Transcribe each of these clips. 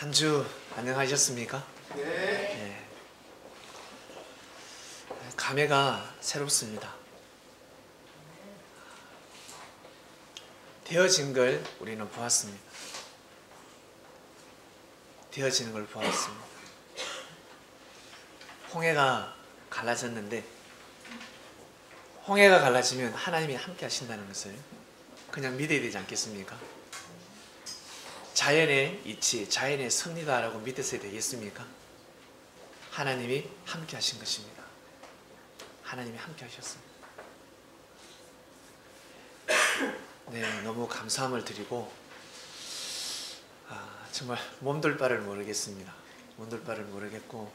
한 주 안녕하셨습니까? 네. 네. 감회가 새롭습니다. 되어진 걸 우리는 보았습니다. 되어지는 걸 보았습니다. 홍해가 갈라졌는데 홍해가 갈라지면 하나님이 함께 하신다는 것을 그냥 믿어야 되지 않겠습니까? 자연의 이치, 자연의 섭리다라고 믿었어야 되겠습니까? 하나님이 함께 하신 것입니다. 하나님이 함께 하셨습니다. 네, 너무 감사함을 드리고 정말 몸둘 바를 모르겠습니다. 몸둘 바를 모르겠고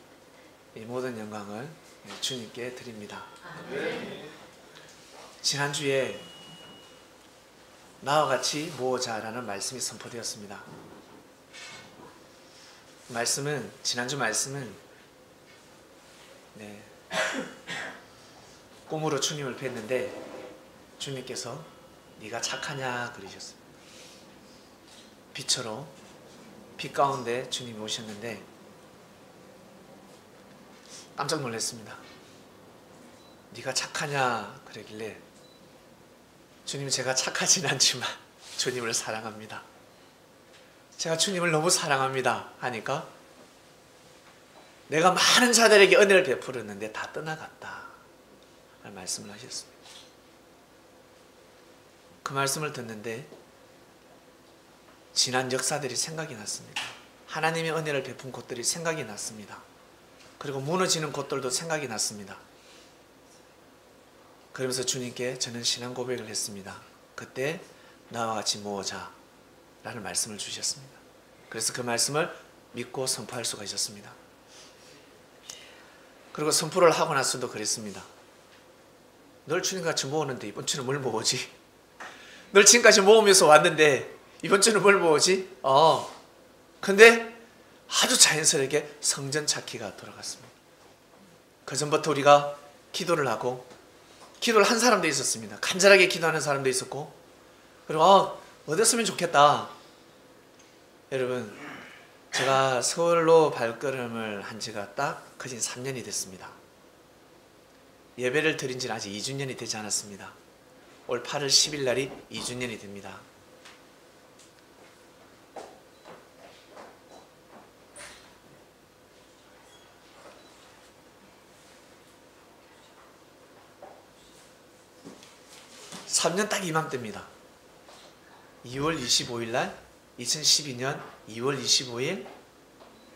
이 모든 영광을 주님께 드립니다. 지난주에 나와 같이 모으자라는 말씀이 선포되었습니다. 지난주 말씀은 꿈으로 주님을 뵀는데 주님께서 네가 착하냐 그러셨습니다. 빛으로 빛 가운데 주님이 오셨는데 깜짝 놀랐습니다. 네가 착하냐 그러길래 주님, 제가 착하진 않지만 주님을 사랑합니다. 제가 주님을 너무 사랑합니다 하니까 내가 많은 자들에게 은혜를 베풀었는데 다 떠나갔다 라는 말씀을 하셨습니다. 그 말씀을 듣는데 지난 역사들이 생각이 났습니다. 하나님의 은혜를 베푼 곳들이 생각이 났습니다. 그리고 무너지는 곳들도 생각이 났습니다. 그러면서 주님께 저는 신앙 고백을 했습니다. 그때 나와 같이 모으자 라는 말씀을 주셨습니다. 그래서 그 말씀을 믿고 선포할 수가 있었습니다. 그리고 선포를 하고 나서도 그랬습니다. 널 주님과 같이 모으는데 이번 주는 뭘 모으지? 널 지금까지 모으면서 왔는데 이번 주는 뭘 모으지? 근데 아주 자연스럽게 성전 찾기가 돌아갔습니다. 그 전부터 우리가 기도를 하고 기도를 한 사람도 있었습니다. 간절하게 기도하는 사람도 있었고, 그리고 어땠으면 좋겠다. 여러분, 제가 서울로 발걸음을 한 지가 딱 거진 3년이 됐습니다. 예배를 드린 지는 아직 2주년이 되지 않았습니다. 올 8월 10일 날이 2주년이 됩니다. (3년) 딱 이맘때입니다. 2월 25일 날 2012년 2월 25일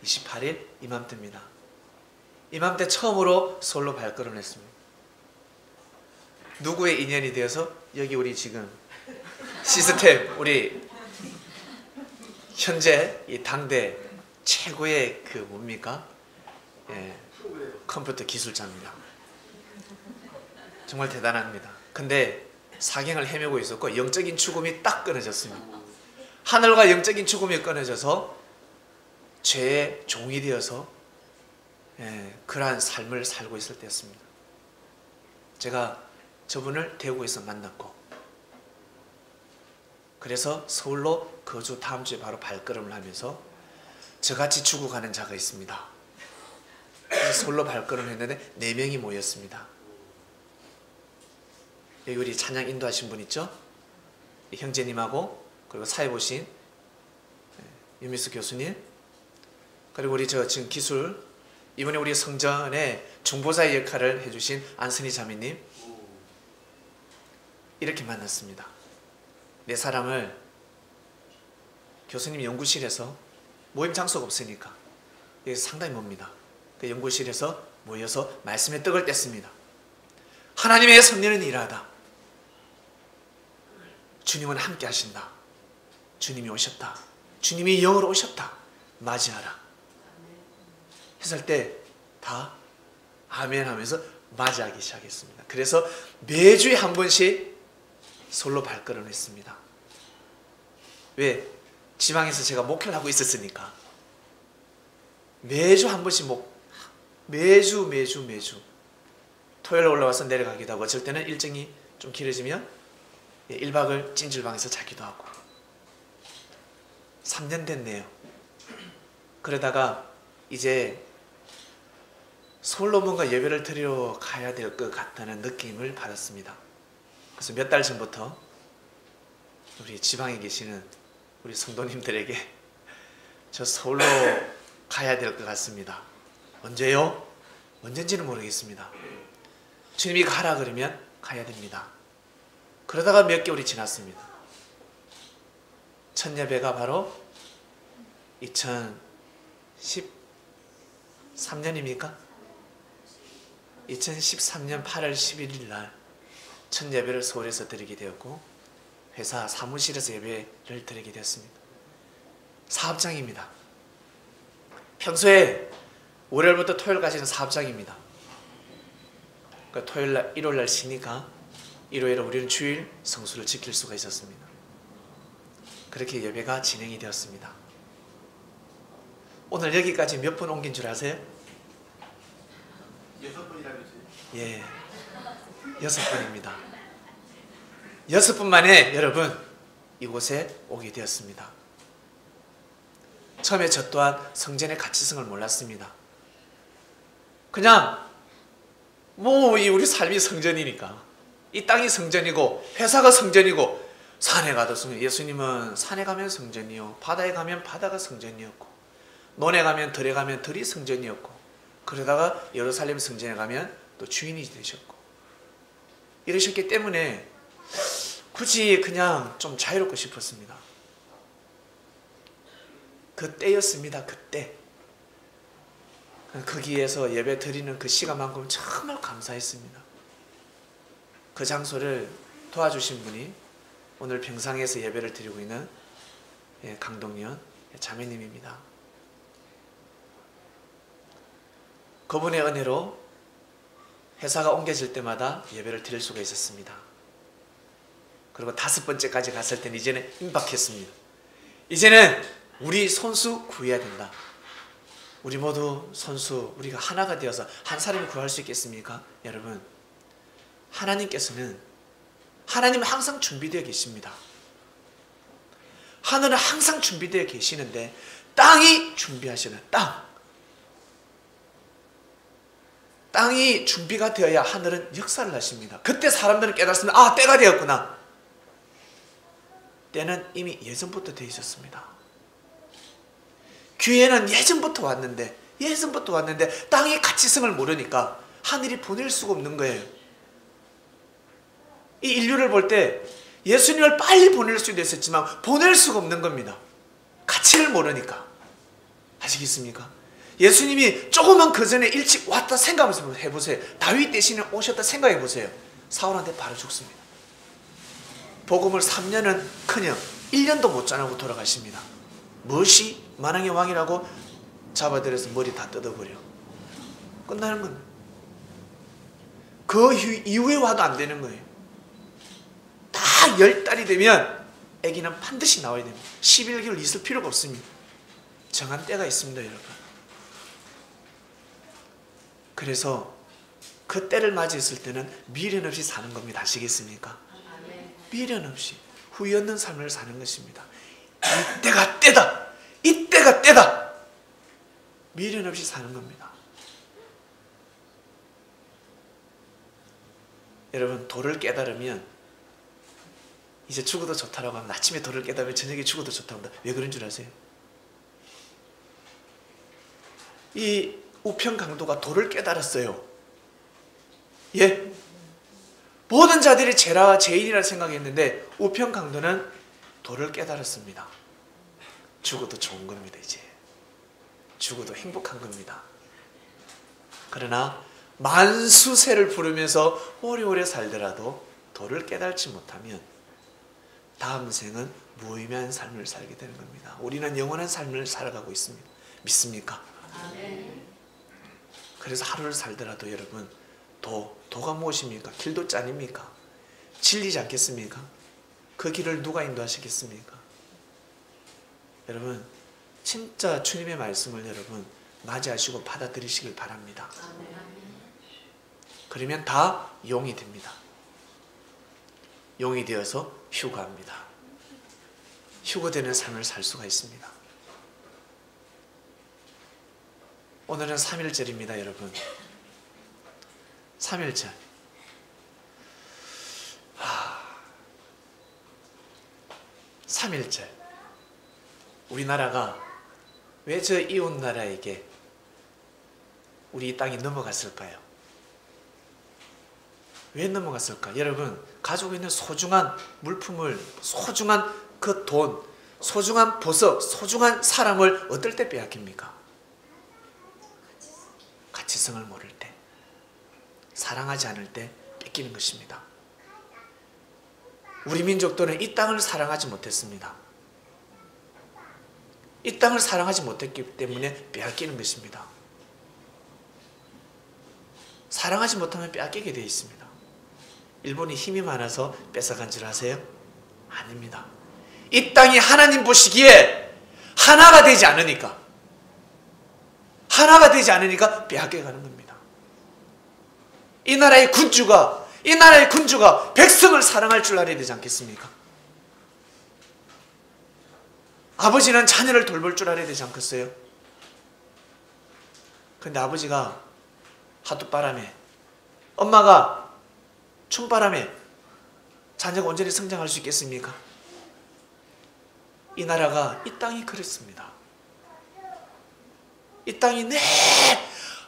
28일 이맘때입니다. 이맘때 처음으로 서울로 발걸음을 했습니다. 누구의 인연이 되어서 여기 우리 지금 시스템 우리 현재 이 당대 최고의 그 뭡니까? 컴퓨터 기술자입니다. 정말 대단합니다. 근데 사경을 헤매고 있었고 영적인 죽음이 딱 끊어졌습니다. 하늘과 영적인 죽음이 끊어져서 죄의 종이 되어서 그러한 삶을 살고 있을 때였습니다. 제가 저분을 대구에서 만났고 그래서 서울로 거주 다음 주에 바로 발걸음을 하면서 저같이 죽어가는 자가 있습니다. 그래서 서울로 발걸음을 했는데 4명이 모였습니다. 여기 우리 찬양 인도하신 분 있죠? 형제님하고 그리고 사회 보신 유미수 교수님, 그리고 우리 지금 기술 이번에 우리 성전의 중보자의 역할을 해주신 안선희 자매님, 이렇게 만났습니다. 4사람을 교수님 연구실에서 모임 장소가 없으니까 여기 상당히 멉니다. 그 연구실에서 모여서 말씀의 떡을 뗐습니다. 하나님의 섭리는 일하다. 주님은 함께 하신다. 주님이 오셨다. 주님이 영으로 오셨다. 맞이하라. 했을 때 다 아멘 하면서 맞이하기 시작했습니다. 그래서 매주에 한 번씩 솔로 발걸음을 했습니다. 왜? 지방에서 제가 목회를 하고 있었으니까 매주 한 번씩 매주 토요일 올라와서 내려가기도 하고 어쩔 때는 일정이 좀 길어지면 1박을 찜질방에서 자기도 하고 3년 됐네요. 그러다가 이제 솔로몬과 예배를 드리러 가야 될 것 같다는 느낌을 받았습니다. 그래서 몇 달 전부터 우리 지방에 계시는 우리 성도님들에게 저 서울로 가야 될 것 같습니다. 언제요? 언젠지는 모르겠습니다. 주님이 가라 그러면 가야 됩니다. 그러다가 몇 개월이 지났습니다. 첫 예배가 바로 2013년입니까? 2013년 8월 11일 날 첫 예배를 서울에서 드리게 되었고 회사 사무실에서 예배를 드리게 되었습니다. 사업장입니다. 평소에 월요일부터 토요일까지는 사업장입니다. 그러니까 토요일날, 일요일날 쉬니까 일요일에 우리는 주일 성수를 지킬 수가 있었습니다. 그렇게 예배가 진행이 되었습니다. 오늘 여기까지 몇 분 옮긴 줄 아세요? 6분이라면서요? 예, 6분입니다. 6분 만에 여러분 이곳에 오게 되었습니다. 처음에 저 또한 성전의 가치성을 몰랐습니다. 그냥 뭐 우리 삶이 성전이니까 이 땅이 성전이고 회사가 성전이고 산에 가도 성전. 예수님은 산에 가면 성전이요 바다에 가면 바다가 성전이었고 논에 가면 들에 가면 들이 성전이었고 그러다가 예루살렘 성전에 가면 또 주인이 되셨고 이러셨기 때문에 굳이 그냥 좀 자유롭고 싶었습니다. 그때였습니다. 그때 거기에서 예배 드리는 그 시간만큼 정말 감사했습니다. 그 장소를 도와주신 분이 오늘 평상에서 예배를 드리고 있는 강동연 자매님입니다. 그분의 은혜로 회사가 옮겨질 때마다 예배를 드릴 수가 있었습니다. 그리고 5번째까지 갔을 때는 이제는 임박했습니다. 이제는 우리 손수 구해야 된다. 우리 모두 손수, 우리가 하나가 되어서 한 사람을 구할 수 있겠습니까? 여러분, 하나님께서는 하나님은 항상 준비되어 계십니다. 하늘은 항상 준비되어 계시는데 땅이 준비하시는 땅이 준비가 되어야 하늘은 역사를 하십니다. 그때 사람들은 깨닫습니다. 아, 때가 되었구나. 때는 이미 예전부터 되어 있었습니다. 기회는 예전부터 왔는데 땅의 가치성을 모르니까 하늘이 보낼 수가 없는 거예요. 이 인류를 볼 때 예수님을 빨리 보낼 수도 있었지만 보낼 수가 없는 겁니다. 가치를 모르니까. 아시겠습니까? 예수님이 조금만 그 전에 일찍 왔다 생각해보세요. 다윗 대신에 오셨다 생각해보세요. 사울한테 바로 죽습니다. 복음을 3년은 커녕 1년도 못 전하고 돌아가십니다. 무엇이 만왕의 왕이라고 잡아들여서 머리 다 뜯어버려. 끝나는 겁니다. 그 이후에 와도 안 되는 거예요. 딱 10달이 되면 아기는 반드시 나와야 됩니다. 11개월 있을 필요가 없습니다. 정한 때가 있습니다, 여러분. 그래서 그 때를 맞이했을 때는 미련 없이 사는 겁니다. 아시겠습니까? 미련 없이 후회 없는 삶을 사는 것입니다. 이때가 때다! 이때가 때다! 미련 없이 사는 겁니다. 여러분, 도를 깨달으면 이제 죽어도 좋다라고 하면 아침에 도를 깨달으면 저녁에 죽어도 좋다고 합니다. 왜 그런 줄 아세요? 이 우평강도가 도를 깨달았어요. 예? 모든 자들이 죄라 죄인이라 생각했는데 우평강도는 도를 깨달았습니다. 죽어도 좋은 겁니다. 이제 죽어도 행복한 겁니다. 그러나 만수세를 부르면서 오래오래 살더라도 도를 깨달지 못하면 다음 생은 무의미한 삶을 살게 되는 겁니다. 우리는 영원한 삶을 살아가고 있습니다. 믿습니까? 아멘. 그래서 하루를 살더라도 여러분 도가 무엇입니까? 길도 아닙니까? 진리지 않겠습니까? 그 길을 누가 인도하시겠습니까? 여러분 진짜 주님의 말씀을 여러분 맞이하시고 받아들이시길 바랍니다. 그러면 다 용이 됩니다. 용이 되어서 휴거합니다. 휴거되는 삶을 살 수가 있습니다. 오늘은 3.1절입니다, 여러분. 3.1절. 3.1절. 우리나라가 왜 저 이웃 나라에게 우리 이 땅이 넘어갔을까요? 왜 넘어갔을까? 여러분, 가지고 있는 소중한 물품을, 소중한 그 돈, 소중한 보석, 소중한 사람을 어떨 때 빼앗깁니까? 가치성을 모를 때, 사랑하지 않을 때 뺏기는 것입니다. 우리 민족들은 이 땅을 사랑하지 못했습니다. 이 땅을 사랑하지 못했기 때문에 빼앗기는 것입니다. 사랑하지 못하면 빼앗기게 되어 있습니다. 일본이 힘이 많아서 뺏어간 줄 아세요? 아닙니다. 이 땅이 하나님 보시기에 하나가 되지 않으니까, 하나가 되지 않으니까 빼앗겨가는 겁니다. 이 나라의 군주가 백성을 사랑할 줄 알아야 되지 않겠습니까? 아버지는 자녀를 돌볼 줄 알아야 되지 않겠어요? 근데 아버지가 하룻바람에, 엄마가 춤바람에 자녀가 온전히 성장할 수 있겠습니까? 이 나라가, 이 땅이 그랬습니다. 이 땅이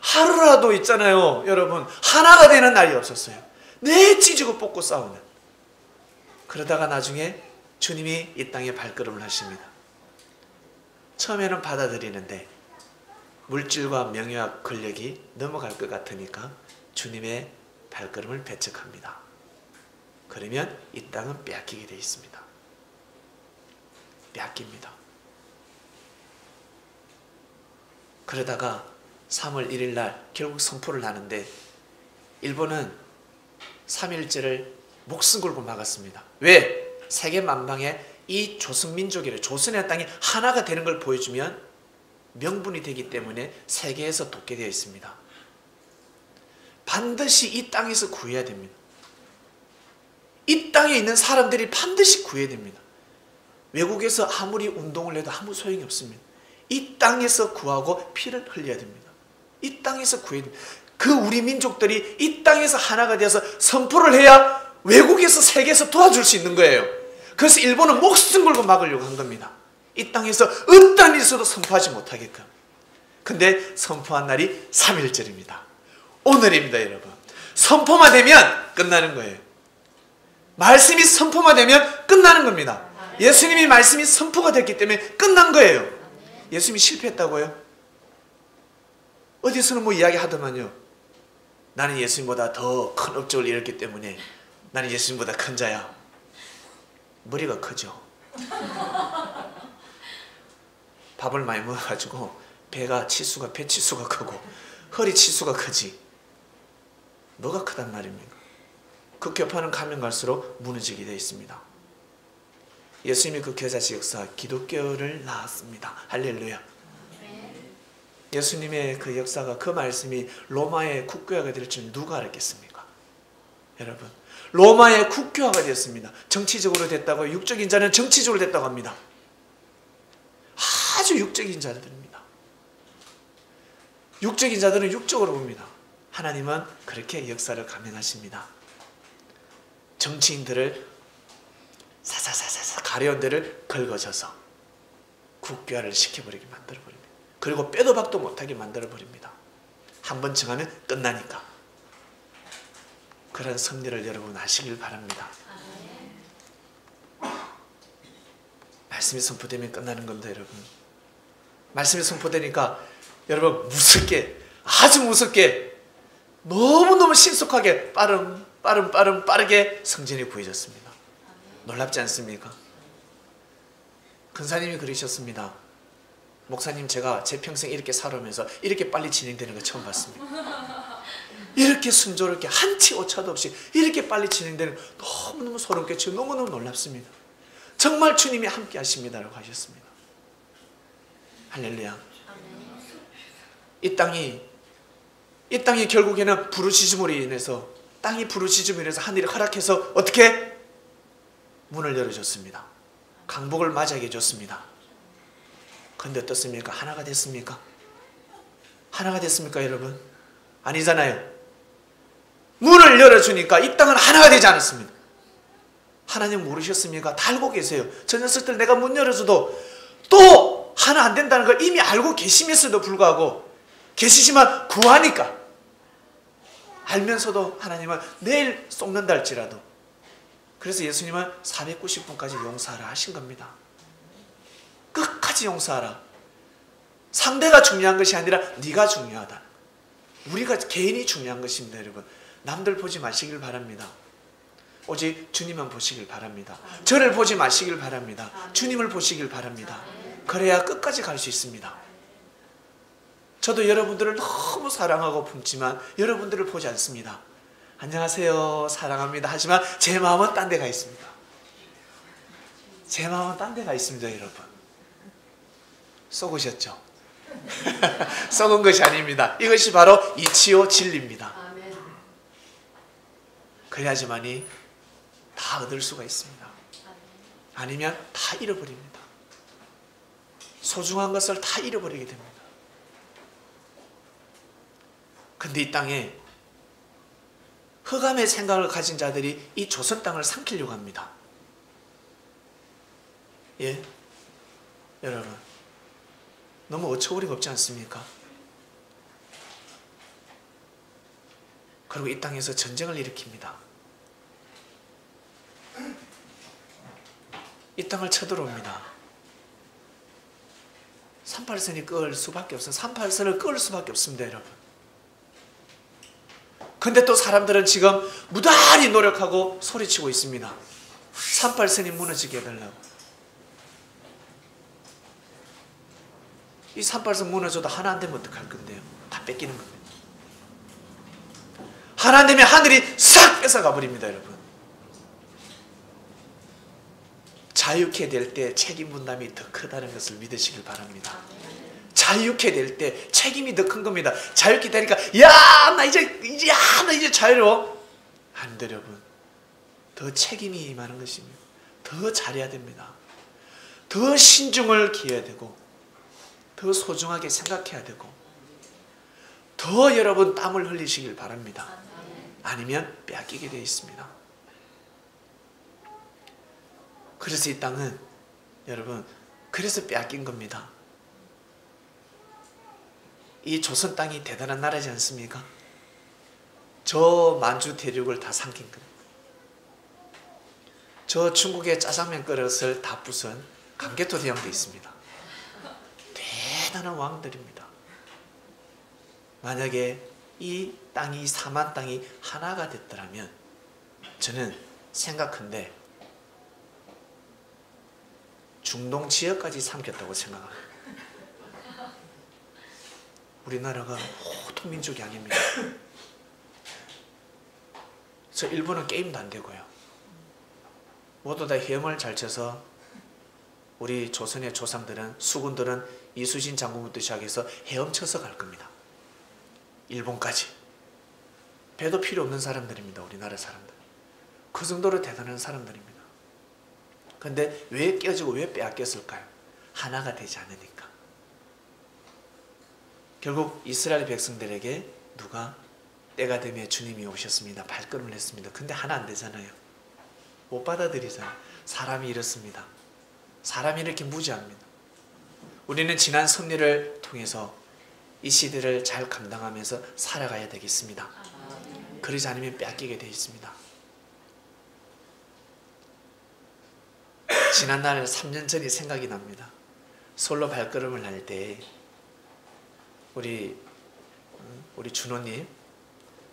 하루라도 있잖아요, 여러분. 하나가 되는 날이 없었어요. 찢고 뽑고 싸우는. 그러다가 나중에 주님이 이 땅에 발걸음을 하십니다. 처음에는 받아들이는데 물질과 명예와 권력이 넘어갈 것 같으니까 주님의 발걸음을 배척합니다. 그러면 이 땅은 빼앗기게 되어 있습니다. 빼앗깁니다. 그러다가 3월 1일 날 결국 선포를 하는데 일본은 3.1절을 목숨 걸고 막았습니다. 왜? 세계 만방에 이 조선민족이래, 조선의 땅이 하나가 되는 걸 보여주면 명분이 되기 때문에 세계에서 돕게 되어 있습니다. 반드시 이 땅에서 구해야 됩니다. 이 땅에 있는 사람들이 반드시 구해야 됩니다. 외국에서 아무리 운동을 해도 아무 소용이 없습니다. 이 땅에서 구하고 피를 흘려야 됩니다. 이 땅에서 구해야 됩니다. 그 우리 민족들이 이 땅에서 하나가 되어서 선포를 해야 외국에서 세계에서 도와줄 수 있는 거예요. 그래서 일본은 목숨 걸고 막으려고 한 겁니다. 이 땅에서 어떤 일에서도 선포하지 못하게끔. 근데 선포한 날이 3.1절입니다. 오늘입니다, 여러분. 선포만 되면 끝나는 거예요. 말씀이 선포만 되면 끝나는 겁니다. 예수님이 말씀이 선포가 됐기 때문에 끝난 거예요. 예수님이 실패했다고요? 어디서는 뭐 이야기하더만요. 나는 예수님보다 더 큰 업적을 이뤘기 때문에 나는 예수님보다 큰 자야. 머리가 크죠. 밥을 많이 먹어가지고 배 치수가 크고 허리 치수가 크지. 뭐가 크단 말입니까? 그 격파는 가면 갈수록 무너지게 되어 있습니다. 예수님이 그 겨자씨 역사, 기독교를 낳았습니다. 할렐루야. 예수님의 그 역사가, 그 말씀이 로마의 국교화가 될 줄 누가 알았겠습니까? 여러분, 로마의 국교화가 되었습니다. 정치적으로 됐다고, 육적인 자는 정치적으로 됐다고 합니다. 아주 육적인 자들입니다. 육적인 자들은 육적으로 봅니다. 하나님은 그렇게 역사를 감행하십니다. 정치인들을 사사사사 가려운 데를 긁어져서 국교화를 시켜버리게 만들어버립니다. 그리고 빼도 박도 못하게 만들어버립니다. 한번 정하면 끝나니까. 그런 섭리를 여러분 하시길 바랍니다. 말씀이 선포되면 끝나는 겁니다, 여러분. 말씀이 선포되니까 여러분 무섭게, 아주 무섭게, 너무너무 신속하게 빠르게 성전이 구해졌습니다. 놀랍지 않습니까? 근사님이 그러셨습니다. 목사님, 제가 제 평생 이렇게 살아오면서 이렇게 빨리 진행되는 거 처음 봤습니다. 이렇게 순조롭게 한 치 오차도 없이 이렇게 빨리 진행되는 거 너무너무 소름 끼치고 너무너무 놀랍습니다. 정말 주님이 함께 하십니다라고 하셨습니다. 할렐루야. 이 땅이 결국에는 부르짖음으로 인해서, 땅이 부르짖음으로 인해서 하늘이 허락해서 어떻게 문을 열어줬습니다. 강복을 맞이하게 해줬습니다. 그런데 어떻습니까? 하나가 됐습니까? 하나가 됐습니까, 여러분? 아니잖아요. 문을 열어주니까 이 땅은 하나가 되지 않았습니다. 하나님 모르셨습니까? 다 알고 계세요. 저 녀석들 내가 문 열어줘도 또 하나 안 된다는 걸 이미 알고 계시면서도 불구하고 계시지만 구하니까, 알면서도 하나님은 내일 쏟는다 할지라도, 그래서 예수님은 490분까지 용서하라 하신 겁니다. 끝까지 용서하라. 상대가 중요한 것이 아니라 네가 중요하다. 우리가 개인이 중요한 것입니다. 여러분, 남들 보지 마시길 바랍니다. 오직 주님만 보시길 바랍니다. 저를 보지 마시길 바랍니다. 주님을 보시길 바랍니다. 그래야 끝까지 갈 수 있습니다. 저도 여러분들을 너무 사랑하고 품지만 여러분들을 보지 않습니다. 안녕하세요, 사랑합니다 하지만 제 마음은 딴 데가 있습니다. 제 마음은 딴 데가 있습니다. 여러분, 속으셨죠? 속은 것이 아닙니다. 이것이 바로 이치요 진리입니다. 그래야지만이 다 얻을 수가 있습니다. 아니면 다 잃어버립니다. 소중한 것을 다 잃어버리게 됩니다. 근데 이 땅에 흑암의 생각을 가진 자들이 이 조선 땅을 삼키려고 합니다. 예? 여러분, 너무 어처구니가 없지 않습니까? 그리고 이 땅에서 전쟁을 일으킵니다. 이 땅을 쳐들어옵니다. 38선이 끌 수밖에 없어요. 38선을 끌 수밖에 없습니다, 여러분. 근데 또 사람들은 지금 무단히 노력하고 소리치고 있습니다. 38선이 무너지게 해달라고. 이 38선 무너져도 하나 안 되면 어떡할 건데요? 다 뺏기는 겁니다. 하나 안 되면 하늘이 싹 뺏어가 버립니다, 여러분. 자유케 될 때 책임 분담이 더 크다는 것을 믿으시길 바랍니다. 자유케 될 때 책임이 더 큰 겁니다. 자유케 되니까 나 이제 자유로워. 안 돼, 여러분. 더 책임이 임하는 것입니다. 더 잘해야 됩니다. 더 신중을 기해야 되고, 더 소중하게 생각해야 되고, 더 여러분 땀을 흘리시길 바랍니다. 아니면 빼앗기게 되어 있습니다. 그래서 이 땅은 여러분, 그래서 빼앗긴 겁니다. 이 조선 땅이 대단한 나라지 않습니까? 저 만주 대륙을 다 삼킨 겁니다. 저 중국의 짜장면 그릇을 다 부순 강개토 대왕도 있습니다. 대단한 왕들입니다. 만약에 이 땅이, 사만 땅이 하나가 됐더라면 저는 생각한데 중동 지역까지 삼켰다고 생각합니다. 우리나라가 보통 민족이 아닙니다. 저 일본은 게임도 안 되고요. 모두 다 헤엄을 잘 쳐서 우리 조선의 조상들은, 수군들은 이수신 장군부터 시작해서 헤엄쳐서 갈 겁니다. 일본까지. 배도 필요 없는 사람들입니다. 우리나라 사람들. 그 정도로 대단한 사람들입니다. 근데 왜 깨지고 왜 빼앗겼을까요? 하나가 되지 않으니까. 결국 이스라엘 백성들에게 누가 때가 되면 주님이 오셨습니다. 발걸음을 했습니다. 근데 하나 안 되잖아요. 못 받아들이잖아요. 사람이 이렇습니다. 사람이 이렇게 무지합니다. 우리는 지난 섭리를 통해서 이 시대를 잘 감당하면서 살아가야 되겠습니다. 그러지 않으면 빼앗기게 되어 있습니다. 지난날 3년 전이 생각이 납니다. 솔로 발걸음을 할 때 우리 준호님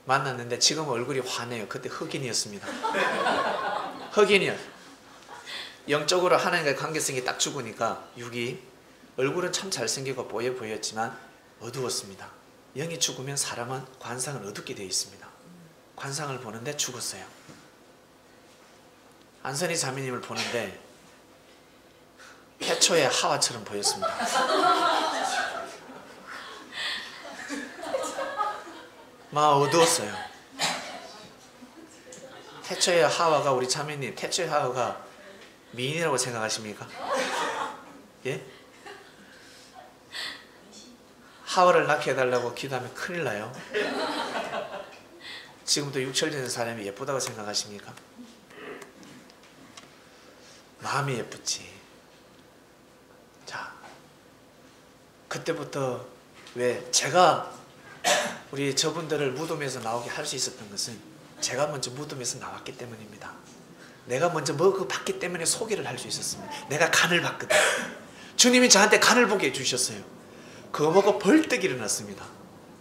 만났는데 지금 얼굴이 환해요. 그때 흑인이었습니다. 흑인이요. 영적으로 하나님과의 관계성이 딱 죽으니까 육이, 얼굴은 참 잘생기고 뽀얘 보였지만 어두웠습니다. 영이 죽으면 사람은 관상을 어둡게 되어 있습니다. 관상을 보는데 죽었어요. 안선희 자매님을 보는데 태초의 하와처럼 보였습니다. 막 어두웠어요. 태초의 하와가, 우리 자매님, 태초의 하와가 미인이라고 생각하십니까? 예? 하와를 낳게 해달라고 기도하면 큰일 나요. 지금도 육체적인 사람이 예쁘다고 생각하십니까? 마음이 예쁘지. 자, 그때부터 왜 제가 우리 저분들을 무덤에서 나오게 할 수 있었던 것은 제가 먼저 무덤에서 나왔기 때문입니다. 내가 먼저 먹어봤기 때문에 소개를 할 수 있었습니다. 내가 간을 봤거든. 주님이 저한테 간을 보게 해주셨어요. 그거 먹고 벌떡 일어났습니다.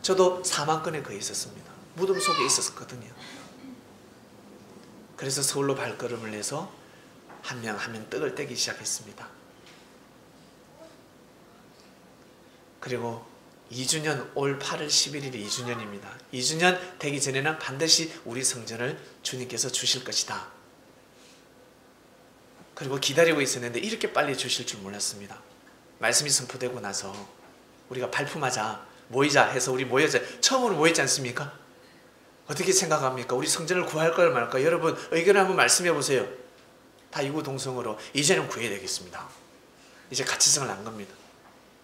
저도 사망권에 거의 있었습니다. 무덤 속에 있었거든요. 그래서 서울로 발걸음을 해서 한 명 한 명 떡을 떼기 시작했습니다. 그리고 2주년, 올 8월 11일이 2주년입니다. 2주년 되기 전에는 반드시 우리 성전을 주님께서 주실 것이다. 그리고 기다리고 있었는데 이렇게 빨리 주실 줄 몰랐습니다. 말씀이 선포되고 나서 우리가 발품하자, 모이자 해서 우리 모여자, 처음으로 모였지 않습니까? 어떻게 생각합니까? 우리 성전을 구할 걸 말까? 여러분 의견을 한번 말씀해 보세요. 다 이구동성으로 이제는 구해야 되겠습니다. 이제 가치성을 안 겁니다.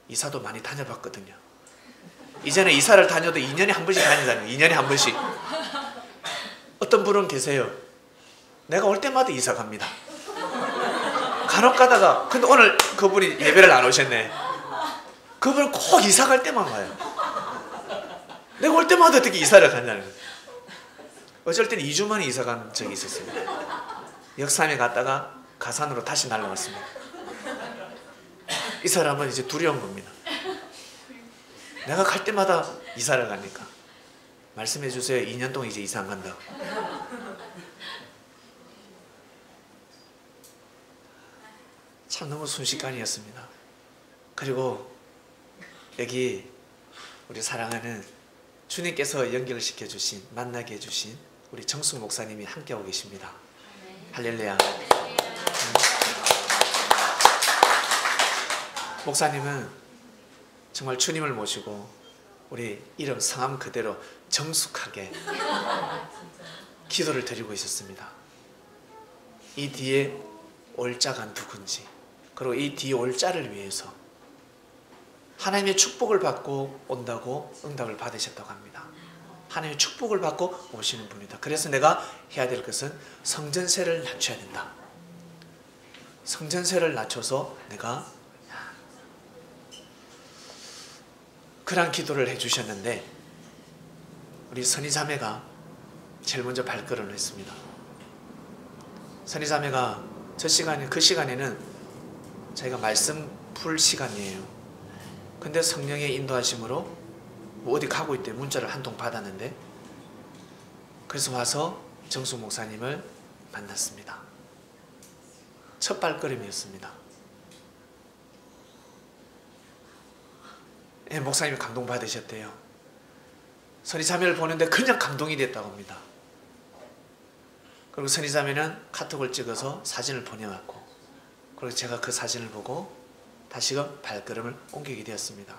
이사도 많이 다녀봤거든요. 이제는 이사를 다녀도 2년에 한 번씩 다니잖아요. 2년에 한 번씩. 어떤 분은 계세요. 내가 올 때마다 이사 갑니다. 간혹 가다가, 근데 오늘 그분이 예배를 안 오셨네. 그분은 꼭 이사 갈 때만 와요. 내가 올 때마다 어떻게 이사를 가냐는 거예요. 어쩔 때는 2주 만에 이사 간 적이 있었습니다. 역삼에 갔다가 가산으로 다시 날라왔습니다. 이 사람은 이제 두려운 겁니다. 내가 갈 때마다 이사를 가니까. 말씀해 주세요. 2년 동안 이제 이사 안 간다고. 참 너무 순식간이었습니다. 그리고 여기 우리 사랑하는 주님께서 연결시켜 주신, 만나게 해주신 우리 정숙 목사님이 함께하고 계십니다. 할렐루야. 목사님은 정말 주님을 모시고 우리 이름 성함 그대로 정숙하게 기도를 드리고 있었습니다. 이 뒤에 올자가 누군지, 그리고 이 뒤에 올자를 위해서 하나님의 축복을 받고 온다고 응답을 받으셨다고 합니다. 하나님의 축복을 받고 오시는 분이다. 그래서 내가 해야 될 것은 성전세를 낮춰야 된다. 성전세를 낮춰서 내가 그런 기도를 해주셨는데, 우리 선희자매가 제일 먼저 발걸음을 했습니다. 선희자매가 그 시간에는 저희가 말씀 풀 시간이에요. 근데 성령의 인도하심으로 뭐 어디 가고 있대 문자를 한 통 받았는데, 그래서 와서 정숙 목사님을 만났습니다. 첫 발걸음이었습니다. 예, 목사님이 감동받으셨대요. 선희자매를 보는데 그냥 감동이 됐다고 합니다. 그리고 선희자매는 카톡을 찍어서 사진을 보내왔고, 그리고 제가 그 사진을 보고 다시금 발걸음을 옮기게 되었습니다.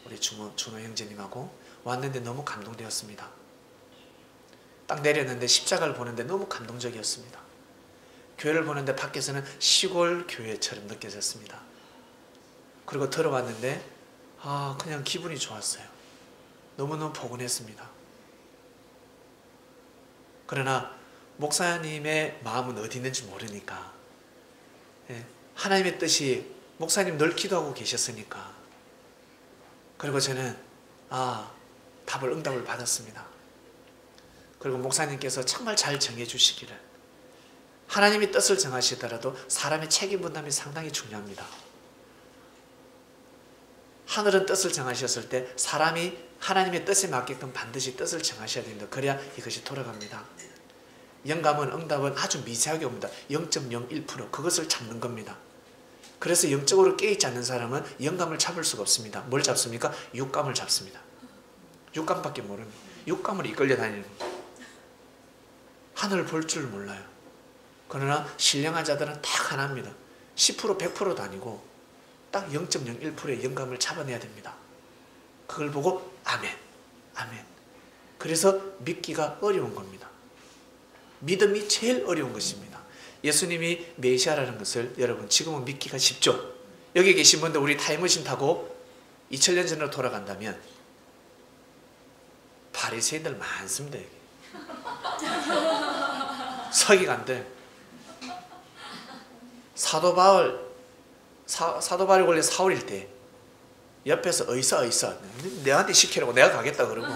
우리 준호 형제님하고 왔는데 너무 감동되었습니다. 딱 내렸는데 십자가를 보는데 너무 감동적이었습니다. 교회를 보는데 밖에서는 시골 교회처럼 느껴졌습니다. 그리고 들어왔는데 그냥 기분이 좋았어요. 너무너무 포근했습니다. 그러나 목사님의 마음은 어디 있는지 모르니까, 하나님의 뜻이 목사님 늘 기도하고 계셨으니까, 그리고 저는 응답을 받았습니다. 그리고 목사님께서 정말 잘 정해주시기를, 하나님이 뜻을 정하시더라도 사람의 책임 분담이 상당히 중요합니다. 하늘은 뜻을 정하셨을 때 사람이 하나님의 뜻에 맞게끔 반드시 뜻을 정하셔야 됩니다. 그래야 이것이 돌아갑니다. 영감은, 응답은 아주 미세하게 옵니다. 0.01% 그것을 잡는 겁니다. 그래서 영적으로 깨있지 않는 사람은 영감을 잡을 수가 없습니다. 뭘 잡습니까? 육감을 잡습니다. 육감밖에 모릅니다. 육감을 이끌려 다니는 겁니다. 하늘을 볼 줄 몰라요. 그러나 신령한 자들은 딱 하나입니다. 10% 100%도 아니고 딱 0.01%의 영감을 잡아내야 됩니다. 그걸 보고 아멘, 아멘. 그래서 믿기가 어려운 겁니다. 믿음이 제일 어려운 것입니다. 예수님이 메시아라는 것을 여러분 지금은 믿기가 쉽죠. 여기 계신 분들 우리 타임머신 타고 2000년 전으로 돌아간다면 바리새인들 많습니다. 여기. 서기관들. 사도 바울이 원래 사울일 때 옆에서 어이서 내한테 시키라고 내가 가겠다 그러고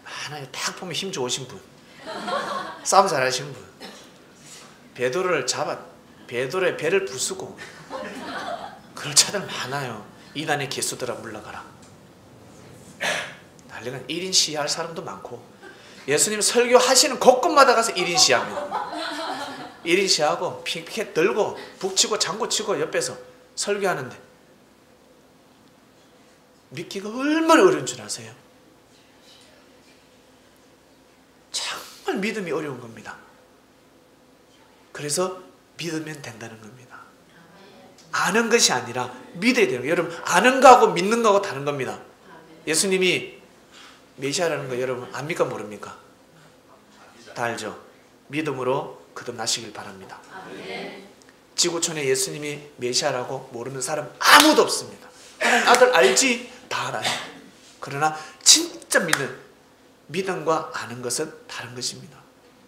하나님 딱 보면 힘 좋으신 분, 싸움 잘하시는 분, 베드로의 배를 부수고 그럴 자들 많아요. 이단의 개수들아 물러가라. 난리가 1인 시위할 사람도 많고 예수님 설교하시는 곳곳마다 가서 1인 시위합니다. 1인 시위하고 피켓 들고 북치고 장구치고 옆에서 설교하는데 믿기가 얼마나 어려운 줄 아세요? 정말 믿음이 어려운 겁니다. 그래서 믿으면 된다는 겁니다. 아는 것이 아니라 믿어야 돼요. 여러분 아는 거하고 믿는 거하고 다른 겁니다. 예수님이 메시아라는 거 여러분 압니까 모릅니까? 다 알죠? 믿음으로 거듭나시길 바랍니다. 지구촌에 예수님이 메시아라고 모르는 사람 아무도 없습니다. 하나님 아들 알지? 다 알아요. 그러나 진짜 믿음과 아는 것은 다른 것입니다.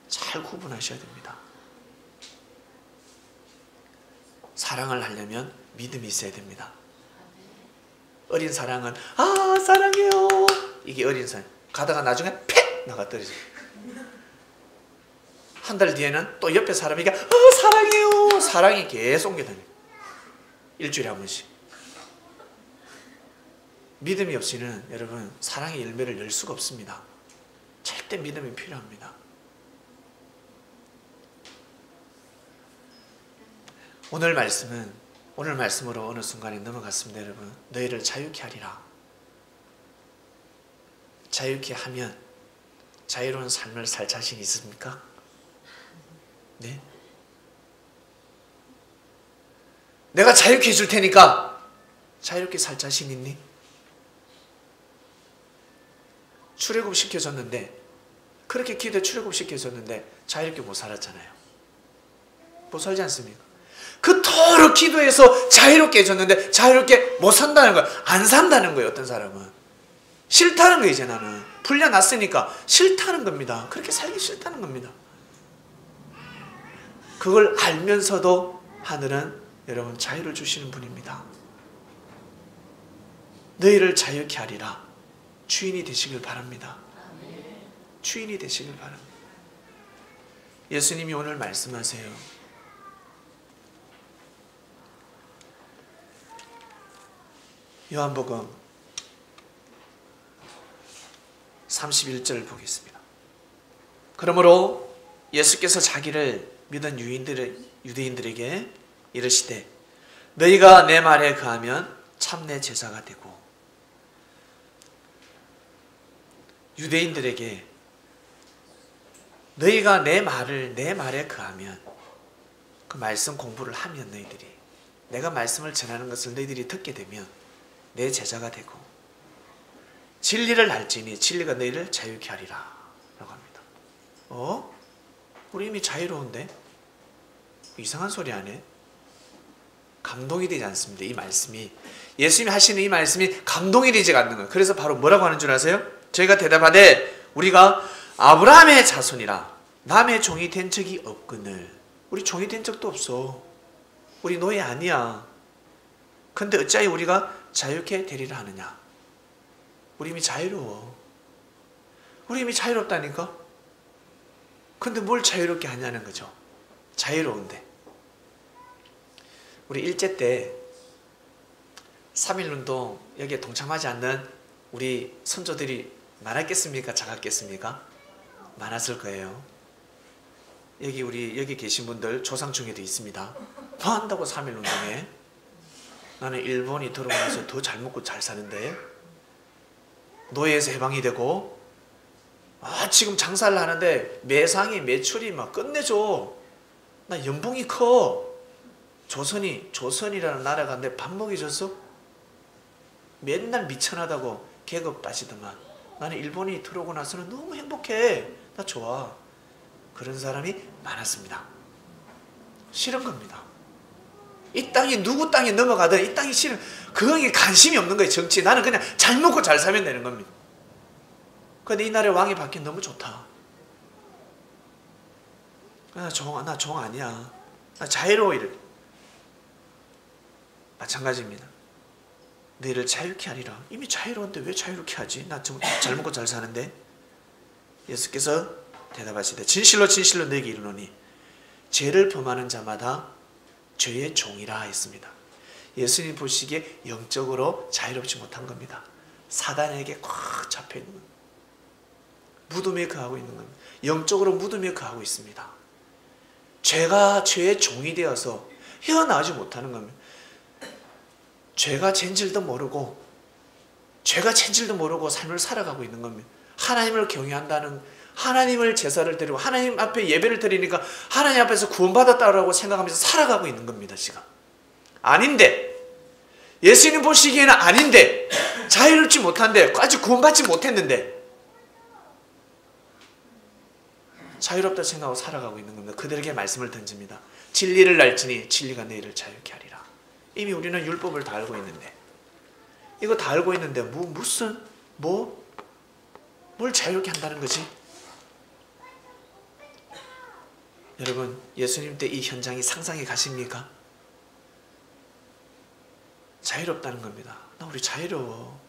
잘 구분하셔야 됩니다. 사랑을 하려면 믿음이 있어야 됩니다. 어린 사랑은 사랑해요 이게 어린 사랑. 가다가 나중에 팩 나가 떨어져요. 한 달 뒤에는 또 옆에 사람이 사랑해요 사랑이 계속 옮겨다녀요. 일주일에 한 번씩. 믿음이 없이는 여러분 사랑의 열매를 열 수가 없습니다. 절대 믿음이 필요합니다. 오늘 말씀으로 어느 순간에 넘어갔습니다. 여러분 너희를 자유케 하리라. 자유케 하면 자유로운 삶을 살 자신 있습니까? 네? 내가 자유케 해줄 테니까 자유롭게 살 자신 있니? 출애굽 시켜줬는데 그렇게 기도에 출애굽 시켜줬는데 자유롭게 못 살았잖아요. 못 살지 않습니까? 그토록 기도해서 자유롭게 해줬는데 자유롭게 못 산다는 거예요. 안 산다는 거예요. 어떤 사람은 싫다는 거예요. 이제 나는 풀려났으니까 싫다는 겁니다. 그렇게 살기 싫다는 겁니다. 그걸 알면서도 하늘은 여러분 자유를 주시는 분입니다. 너희를 자유케 하리라. 주인이 되시길 바랍니다. 주인이 되시길 바랍니다. 예수님이 오늘 말씀하세요. 요한복음 31절 보겠습니다. 그러므로 예수께서 자기를 믿은 유대인들에게 이르시되 너희가 내 말에 거하면 참 내 제자가 되고. 유대인들에게 너희가 내 말에 거하면 그 말씀 공부를 하면 너희들이 내가 말씀을 전하는 것을 너희들이 듣게 되면 내 제자가 되고 진리를 알지니 진리가 너희를 자유케 하리라 라고 합니다. 우리 이미 자유로운데? 이상한 소리 안 해? 감동이 되지 않습니다. 이 말씀이 예수님이 하시는 이 말씀이 감동이 되지 않는 거예요. 그래서 바로 뭐라고 하는 줄 아세요? 저희가 대답하되 우리가 아브라함의 자손이라 남의 종이 된 적이 없거늘. 우리 종이 된 적도 없어. 우리 노예 아니야. 근데 어찌하여 우리가 자유케 되리라 하느냐. 우리 이미 자유로워. 우리 이미 자유롭다니까. 근데 뭘 자유롭게 하냐는 거죠. 자유로운데 우리 일제 때 3.1운동 여기에 동참하지 않는 우리 선조들이 많았겠습니까? 작았겠습니까? 많았을 거예요. 여기 계신 분들 조상 중에도 있습니다. 뭐 한다고 3.1운동에? 나는 일본이 들어오면서 더 잘 먹고 잘 사는데 노예에서 해방이 되고 지금 장사를 하는데 매출이 막 끝내줘. 나 연봉이 커. 조선이라는 나라가 내 밥 먹여줬어? 맨날 미천하다고 계급 빠지더만. 나는 일본이 들어오고 나서는 너무 행복해. 나 좋아. 그런 사람이 많았습니다. 싫은 겁니다. 이 땅이 누구 땅에 넘어가든 이 땅이 싫은 그거에 관심이 없는 거예요. 정치. 나는 그냥 잘 먹고 잘 살면 되는 겁니다. 근데 이 나라의 왕이 바뀌면 너무 좋다. 나 종 아니야. 나 자유로워. 이렇게. 마찬가지입니다. 너희를 자유케 하리라. 이미 자유로운데 왜 자유롭게 하지? 나 잘 먹고 잘 사는데. 예수께서 대답하시되 진실로 진실로 너희에게 이르노니 죄를 범하는 자마다 죄의 종이라 했습니다. 예수님 보시기에 영적으로 자유롭지 못한 겁니다. 사단에게 꽉 잡혀있는 겁니다. 무덤에 거하고 있는 겁니다. 영적으로 무덤에 거하고 있습니다. 죄가 죄의 종이 되어서 헤어나오지 못하는 겁니다. 죄가 젠질도 모르고 삶을 살아가고 있는 겁니다. 하나님을 경외한다는, 하나님을 제사를 드리고 하나님 앞에 예배를 드리니까 하나님 앞에서 구원받았다고 생각하면서 살아가고 있는 겁니다. 지금 아닌데, 예수님 보시기에는 아닌데, 자유롭지 못한데, 아직 구원받지 못했는데 자유롭다 생각하고 살아가고 있는 겁니다. 그들에게 말씀을 던집니다. 진리를 알지니 진리가 너희를 자유케 하리라. 이미 우리는 율법을 다 알고 있는데, 이거 다 알고 있는데 뭘 자유롭게 한다는 거지? 여러분, 예수님 때 이 현장이 상상이 가십니까? 자유롭다는 겁니다. 나 우리 자유로워.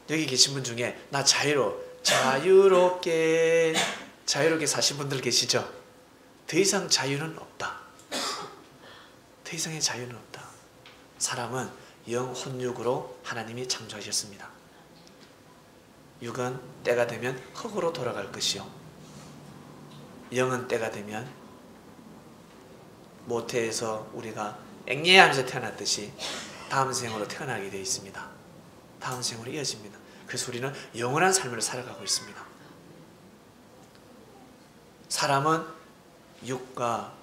여기 계신 분 중에 나 자유롭게 사신 분들 계시죠? 더 이상 자유는 없다. 더 이상의 자유는 없다. 사람은 영, 혼육으로 하나님이 창조하셨습니다. 육은 때가 되면 흙으로 돌아갈 것이요, 영은 때가 되면 모태에서 우리가 앵예하면서 태어났듯이 다음 생으로 태어나게 되어 있습니다. 다음 생으로 이어집니다. 그래서 우리는 영원한 삶을 살아가고 있습니다. 사람은 육과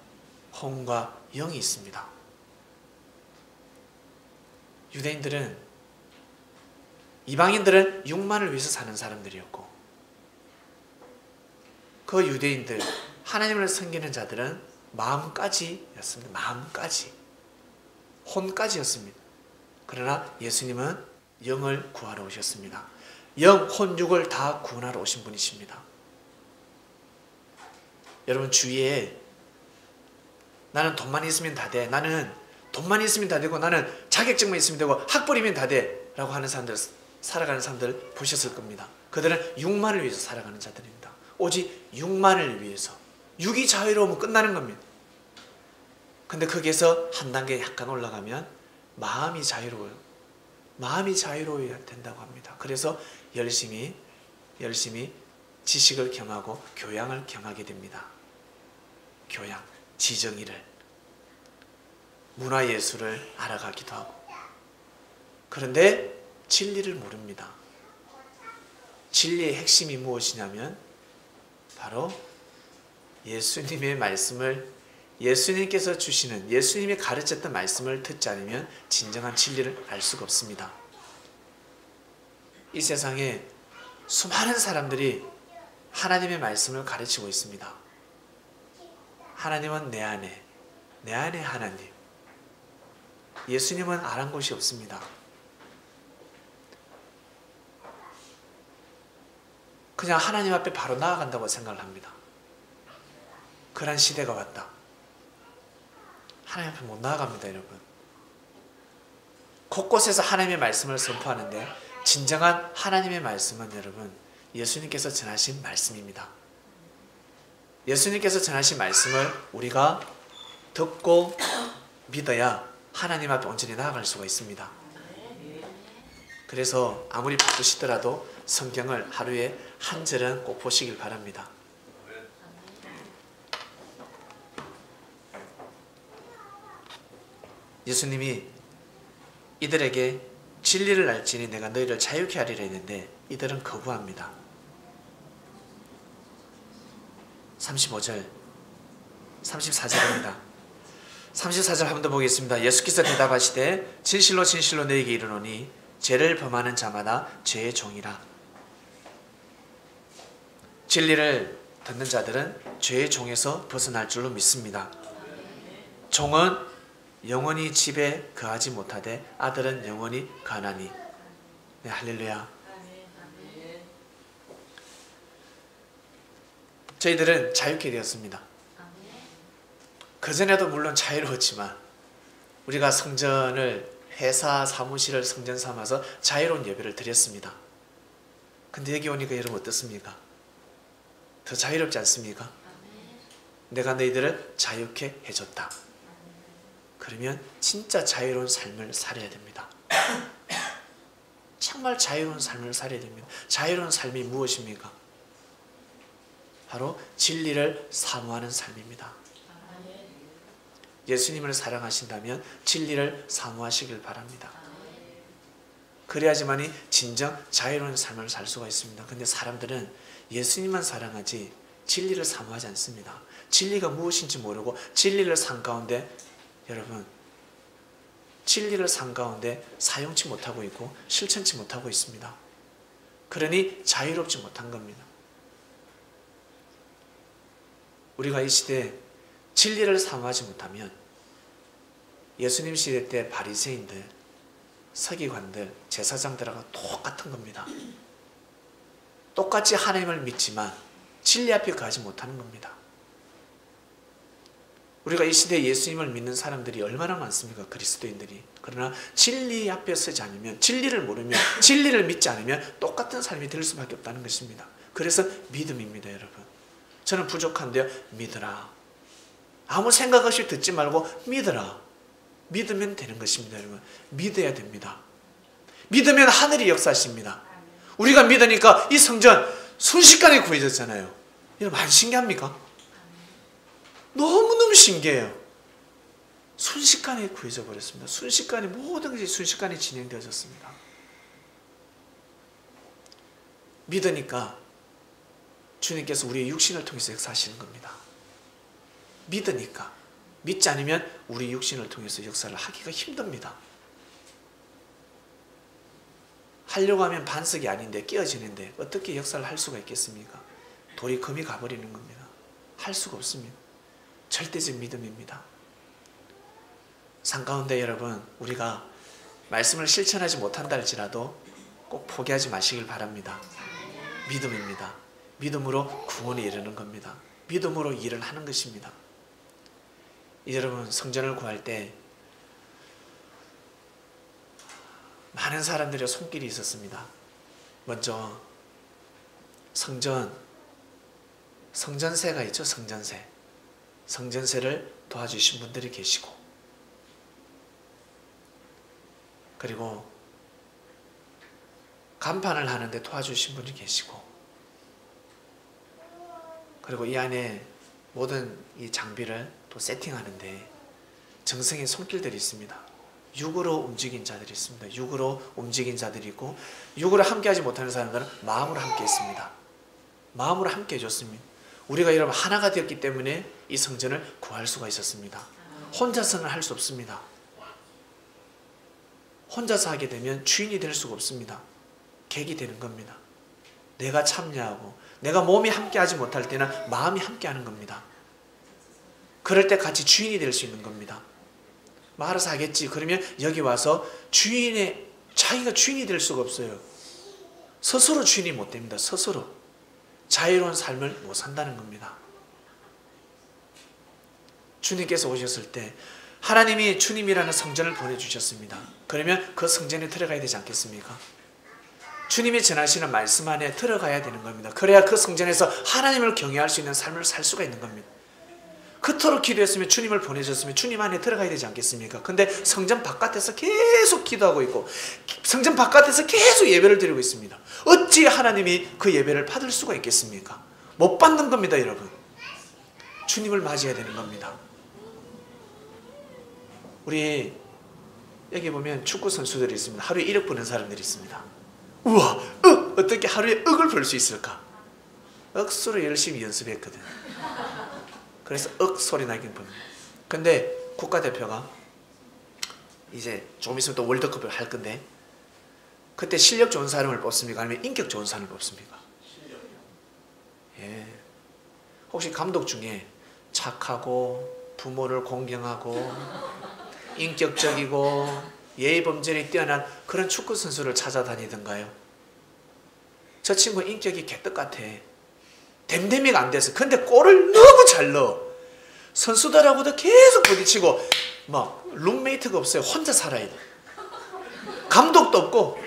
혼과 영이 있습니다. 유대인들은, 이방인들은 육만을 위해서 사는 사람들이었고, 그 유대인들, 하나님을 섬기는 자들은 마음까지였습니다. 마음까지, 혼까지였습니다. 그러나 예수님은 영을 구하러 오셨습니다. 영, 혼, 육을 다 구원하러 오신 분이십니다. 여러분, 주위에 나는 돈만 있으면 다 돼, 나는 돈만 있으면 다 되고, 나는 자격증만 있으면 되고, 학벌이면 다 돼 라고 하는 사람들, 살아가는 사람들 보셨을 겁니다. 그들은 육만을 위해서 살아가는 자들입니다. 오직 육만을 위해서. 육이 자유로우면 끝나는 겁니다. 근데 거기에서 한 단계 약간 올라가면 마음이 자유로워요. 마음이 자유로워야 된다고 합니다. 그래서 열심히 지식을 겸하고 교양을 겸하게 됩니다. 교양, 지정의를, 문화예술을 알아가기도 하고. 그런데 진리를 모릅니다. 진리의 핵심이 무엇이냐면 바로 예수님의 말씀을, 예수님께서 주시는, 예수님이 가르쳤던 말씀을 듣지 않으면 진정한 진리를 알 수가 없습니다. 이 세상에 수많은 사람들이 하나님의 말씀을 가르치고 있습니다. 하나님은 내 안에 하나님. 예수님은 아랑곳이 없습니다. 그냥 하나님 앞에 바로 나아간다고 생각을 합니다. 그런 시대가 왔다. 하나님 앞에 못 나아갑니다, 여러분. 곳곳에서 하나님의 말씀을 선포하는데, 진정한 하나님의 말씀은 여러분, 예수님께서 전하신 말씀입니다. 예수님께서 전하신 말씀을 우리가 듣고 믿어야 하나님 앞에 온전히 나아갈 수가 있습니다. 그래서 아무리 바쁘시더라도 성경을 하루에 한 절은 꼭 보시길 바랍니다. 예수님이 이들에게 진리를 알지니 내가 너희를 자유케 하리라 했는데 이들은 거부합니다. 35절, 34절입니다. 34절 한 번 더 보겠습니다. 예수께서 대답하시되 진실로 진실로 너희에게 이르노니 죄를 범하는 자마다 죄의 종이라. 진리를 듣는 자들은 죄의 종에서 벗어날 줄로 믿습니다. 종은 영원히 집에 거하지 못하되 아들은 영원히 거하나니. 네, 할렐루야. 저희들은 자유케 되었습니다. 그전에도 물론 자유로웠지만 우리가 성전을, 회사 사무실을 성전 삼아서 자유로운 예배를 드렸습니다. 근데 여기 오니까 여러분 어떻습니까? 더 자유롭지 않습니까? 내가 너희들을 자유케 해줬다. 그러면 진짜 자유로운 삶을 살아야 됩니다. 정말 자유로운 삶을 살아야 됩니다. 자유로운 삶이 무엇입니까? 바로 진리를 사모하는 삶입니다. 예수님을 사랑하신다면 진리를 사모하시길 바랍니다. 그래야지만이 진정 자유로운 삶을 살 수가 있습니다. 근데 사람들은 예수님만 사랑하지 진리를 사모하지 않습니다. 진리가 무엇인지 모르고 진리를 산 가운데, 여러분, 진리를 산 가운데 사용치 못하고 있고 실천치 못하고 있습니다. 그러니 자유롭지 못한 겁니다. 우리가 이 시대에 진리를 사모하지 못하면 예수님 시대 때 바리새인들, 서기관들, 제사장들하고 똑같은 겁니다. 똑같이 하나님을 믿지만 진리 앞에 가지 못하는 겁니다. 우리가 이 시대에 예수님을 믿는 사람들이 얼마나 많습니까? 그리스도인들이. 그러나 진리 앞에 서지 않으면, 진리를 모르면, 진리를 믿지 않으면 똑같은 삶이 될 수밖에 없다는 것입니다. 그래서 믿음입니다, 여러분. 저는 부족한데요, 믿으라. 아무 생각 없이 듣지 말고 믿으라. 믿으면 되는 것입니다, 여러분. 믿어야 됩니다. 믿으면 하늘이 역사하십니다. 우리가 믿으니까 이 성전 순식간에 구해졌잖아요. 여러분, 안 신기합니까? 너무너무 신기해요. 순식간에 구해져 버렸습니다. 순식간에 모든 것이 순식간에 진행되어졌습니다. 믿으니까 주님께서 우리의 육신을 통해서 역사하시는 겁니다. 믿으니까. 믿지 않으면 우리 육신을 통해서 역사를 하기가 힘듭니다. 하려고 하면 반석이 아닌데 끼어지는데 어떻게 역사를 할 수가 있겠습니까? 돌이 금이 가버리는 겁니다. 할 수가 없습니다. 절대적 믿음입니다. 산 가운데 여러분, 우리가 말씀을 실천하지 못한다 할지라도 꼭 포기하지 마시길 바랍니다. 믿음입니다. 믿음으로 구원에 이르는 겁니다. 믿음으로 일을 하는 것입니다. 여러분, 성전을 구할 때 많은 사람들의 손길이 있었습니다. 먼저 성전세가 있죠. 성전세를 도와주신 분들이 계시고, 그리고 간판을 하는데 도와주신 분이 계시고, 그리고 이 안에 모든 이 장비를 또 세팅하는데 정성의 손길들이 있습니다. 육으로 움직인 자들이 있습니다. 육으로 움직인 자들이 있고, 육으로 함께하지 못하는 사람들은 마음으로 함께했습니다. 마음으로 함께해줬습니다. 우리가 여러분 하나가 되었기 때문에 이 성전을 구할 수가 있었습니다. 혼자서는 할 수 없습니다. 혼자서 하게 되면 주인이 될 수가 없습니다. 객이 되는 겁니다. 내가 참여하고 내가 몸이 함께하지 못할 때는 마음이 함께하는 겁니다. 그럴 때 같이 주인이 될 수 있는 겁니다. 알아서 하겠지. 그러면 여기 와서 자기가 주인이 될 수가 없어요. 스스로 주인이 못 됩니다. 스스로 자유로운 삶을 못 산다는 겁니다. 주님께서 오셨을 때 하나님이 주님이라는 성전을 보내주셨습니다. 그러면 그 성전에 들어가야 되지 않겠습니까? 주님이 전하시는 말씀 안에 들어가야 되는 겁니다. 그래야 그 성전에서 하나님을 경외할 수 있는 삶을 살 수가 있는 겁니다. 그토록 기도했으면 주님을 보내셨으면 주님 안에 들어가야 되지 않겠습니까? 근데 성전 바깥에서 계속 기도하고 있고 성전 바깥에서 계속 예배를 드리고 있습니다. 어찌 하나님이 그 예배를 받을 수가 있겠습니까? 못 받는 겁니다, 여러분. 주님을 맞이해야 되는 겁니다. 우리 여기 보면 축구 선수들이 있습니다. 하루에 1억 버는 사람들이 있습니다. 우와, 어떻게 하루에 억을 벌 수 있을까? 억수로 열심히 연습했거든. 그래서 억 소리 나긴 봅니다. 근데 국가대표가 이제 좀 있으면 또 월드컵을 할 건데 그때 실력 좋은 사람을 뽑습니까? 아니면 인격 좋은 사람을 뽑습니까? 예. 혹시 감독 중에 착하고 부모를 공경하고 인격적이고 예의범절이 뛰어난 그런 축구 선수를 찾아다니던가요? 저 친구 인격이 개떡 같아. 댐댐이가 안 돼서. 근데 골을 너무 잘 넣어. 선수들하고도 계속 부딪히고 막 룸메이트가 없어요. 혼자 살아야 돼. 감독도 없고.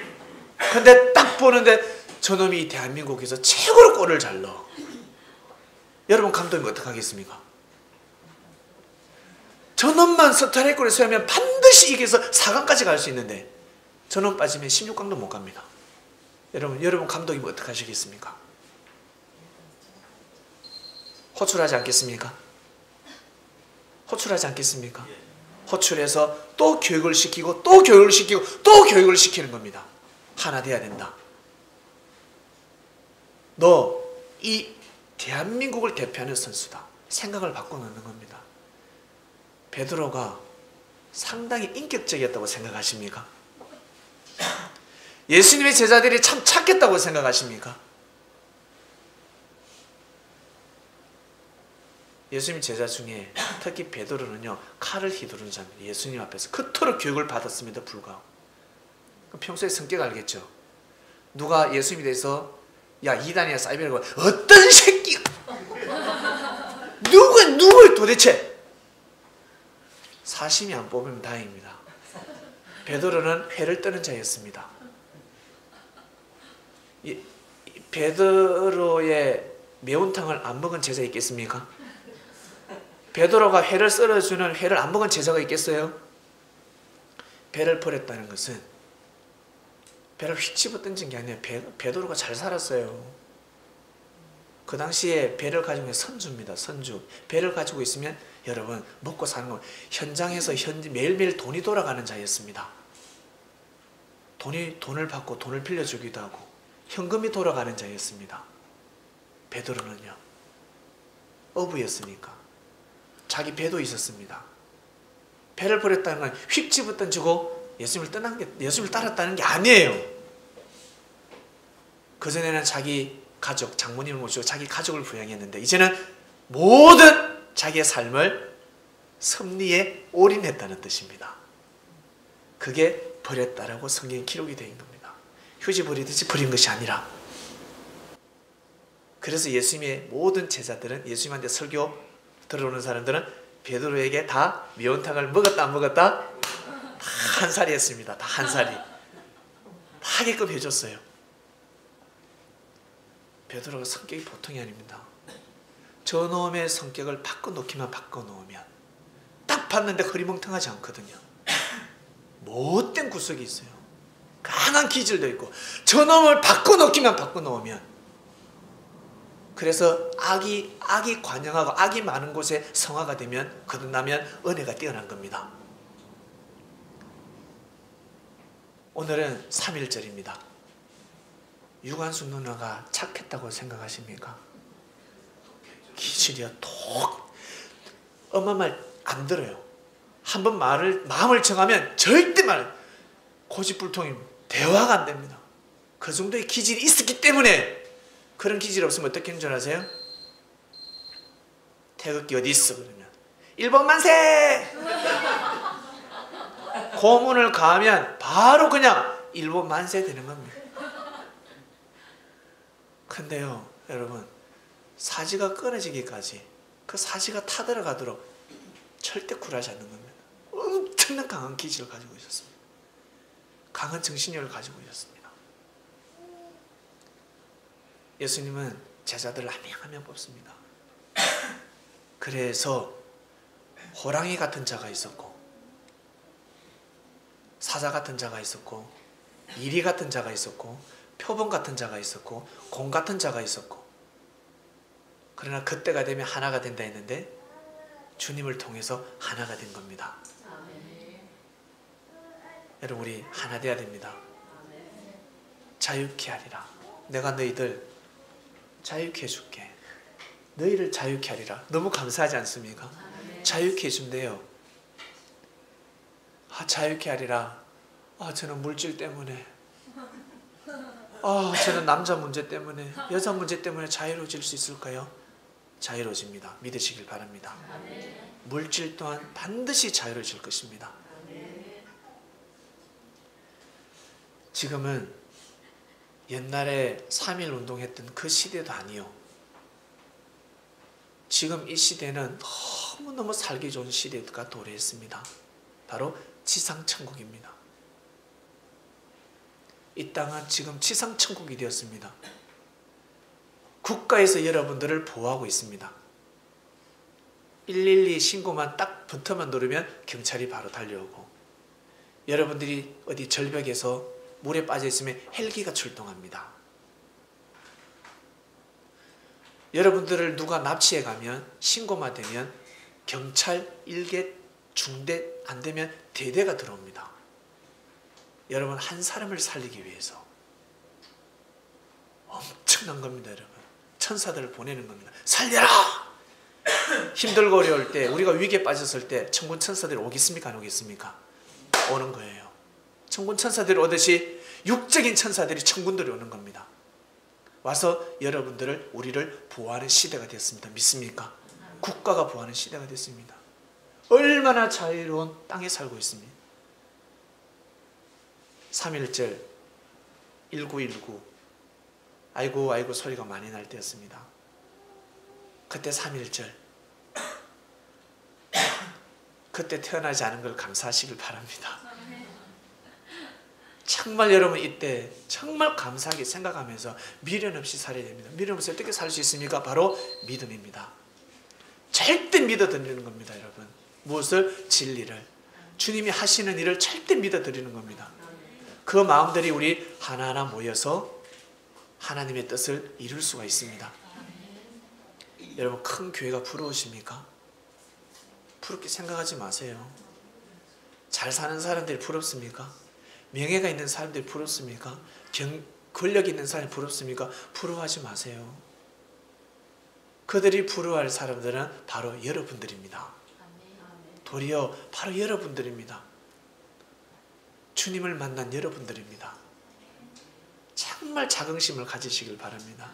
근데 딱 보는데 저놈이 대한민국에서 최고로 골을 잘 넣어. 여러분 감독님 어떡하겠습니까? 저놈만 스트라이크를 세우면 반드시 이겨서 4강까지 갈 수 있는데 저놈 빠지면 16강도 못 갑니다. 여러분 감독이면 어떡하시겠습니까? 호출하지 않겠습니까? 호출하지 않겠습니까? 호출해서 또 교육을 시키고 또 교육을 시키고 또 교육을 시키는 겁니다. 하나 돼야 된다. 너 이 대한민국을 대표하는 선수다. 생각을 바꿔놓는 겁니다. 베드로가 상당히 인격적이었다고 생각하십니까? 예수님의 제자들이 참 착했다고 생각하십니까? 예수님 제자 중에 특히 베드로는요 칼을 휘두르는 자입니다. 예수님 앞에서 그토록 교육을 받았음에도 불구하고 평소에 성격 알겠죠? 누가 예수님에 대해서 야 이단이야 사이비라고 어떤 새끼가 누굴 도대체 사심이 안 뽑으면 다행입니다. 베드로는 회를 뜨는 자였습니다. 베드로의 매운탕을 안 먹은 제자 있겠습니까? 베드로가 회를 썰어주는 회를 안 먹은 제자가 있겠어요? 배를 버렸다는 것은 배를 휙 집어 던진 게 아니에요. 베드로가 잘 살았어요. 그 당시에 배를 가지고 있는 선주입니다. 선주. 배를 가지고 있으면 여러분 먹고 사는 거 현장에서 매일매일 돈이 돌아가는 자였습니다. 돈을 받고 돈을 빌려주기도 하고 현금이 돌아가는 자였습니다. 베드로는요 어부였으니까 자기 배도 있었습니다. 배를 버렸다는 건 휙 집어 던지고 예수님을 따랐다는 게 아니에요. 그전에는 자기 가족, 장모님을 모시고 자기 가족을 부양했는데 이제는 모든 자기의 삶을 섭리에 올인했다는 뜻입니다. 그게 버렸다라고 성경에 기록이 되어 있는 겁니다. 휴지 버리듯이 버린 것이 아니라. 그래서 예수님의 모든 제자들은 예수님한테 설교 들어오는 사람들은 베드로에게 다 매운탕을 먹었다 안 먹었다? 다 한 살이 했습니다. 다 한 살이. 다 하게끔 해줬어요. 베드로가 성격이 보통이 아닙니다. 저놈의 성격을 바꿔놓기만 바꿔놓으면 딱 봤는데 흐리멍텅하지 않거든요. 못된 구석이 있어요. 강한 기질도 있고 저놈을 바꿔놓기만 바꿔놓으면 그래서 악이 관영하고 악이 많은 곳에 성화가 되면 거듭나면 은혜가 뛰어난 겁니다. 오늘은 3.1절입니다. 유관순 누나가 착했다고 생각하십니까? 기질이야 엄마 말 안 들어요. 한번 마음을 정하면 절대 고집불통이 대화가 안 됩니다. 그 정도의 기질이 있었기 때문에 그런 기질이 없으면 어떻게 하는 줄 아세요? 태극기 어디 있어? 그러면 1번 만세! 고문을 가하면 바로 그냥 1번 만세 되는 겁니다. 근데요 여러분 사지가 끊어지기까지 그 사지가 타들어가도록 절대 굴하지 않는 겁니다. 엄청난 강한 기질을 가지고 있었습니다. 강한 정신력을 가지고 있었습니다. 예수님은 제자들을 한 명 한 명 뽑습니다. 그래서 호랑이 같은 자가 있었고 사자 같은 자가 있었고 이리 같은 자가 있었고 표범 같은 자가 있었고 공 같은 자가 있었고 그러나 그때가 되면 하나가 된다 했는데 주님을 통해서 하나가 된 겁니다. 여러분 우리 하나 돼야 됩니다. 자유케 하리라. 내가 너희들 자유케 해줄게. 너희를 자유케 하리라. 너무 감사하지 않습니까? 자유케 해준대요. 자유케 하리라. 저는 물질 때문에 저는 남자 문제 때문에 여자 문제 때문에 자유로워질 수 있을까요? 자유로워집니다. 믿으시길 바랍니다. 물질 또한 반드시 자유로워질 것입니다. 지금은 옛날에 3.1 운동했던 그 시대도 아니요. 지금 이 시대는 너무너무 살기 좋은 시대가 도래했습니다. 바로 지상천국입니다. 이 땅은 지금 지상천국이 되었습니다. 국가에서 여러분들을 보호하고 있습니다. 112 신고만 딱 버튼만 누르면 경찰이 바로 달려오고, 여러분들이 어디 절벽에서 물에 빠져 있으면 헬기가 출동합니다. 여러분들을 누가 납치해 가면 신고만 되면 경찰 1개, 중대, 안 되면 대대가 들어옵니다. 여러분, 한 사람을 살리기 위해서 엄청난 겁니다. 여러분, 천사들을 보내는 겁니다. 살려라! 힘들고 어려울 때, 우리가 위기에 빠졌을 때 천군 천사들이 오겠습니까? 안 오겠습니까? 오는 거예요. 천군 천사들이 오듯이 육적인 천사들이, 천군들이 오는 겁니다. 와서 여러분들을, 우리를 보호하는 시대가 됐습니다. 믿습니까? 국가가 보호하는 시대가 됐습니다. 얼마나 자유로운 땅에 살고 있습니다. 3.1절 1919 아이고 아이고 소리가 많이 날 때였습니다. 그때 3.1절, 그때 태어나지 않은 걸 감사하시길 바랍니다. 정말 여러분, 이때 정말 감사하게 생각하면서 미련 없이 살아야 됩니다. 미련 없이 어떻게 살 수 있습니까? 바로 믿음입니다. 절대 믿어드리는 겁니다. 여러분, 무엇을? 진리를, 주님이 하시는 일을 절대 믿어드리는 겁니다. 그 마음들이 우리 하나하나 모여서 하나님의 뜻을 이룰 수가 있습니다. 여러분, 큰 교회가 부러우십니까? 부럽게 생각하지 마세요. 잘 사는 사람들이 부럽습니까? 명예가 있는 사람들이 부럽습니까? 권력이 있는 사람이 부럽습니까? 부러워하지 마세요. 그들이 부러워할 사람들은 바로 여러분들입니다. 도리어 바로 여러분들입니다. 주님을 만난 여러분들입니다. 정말 자긍심을 가지시길 바랍니다.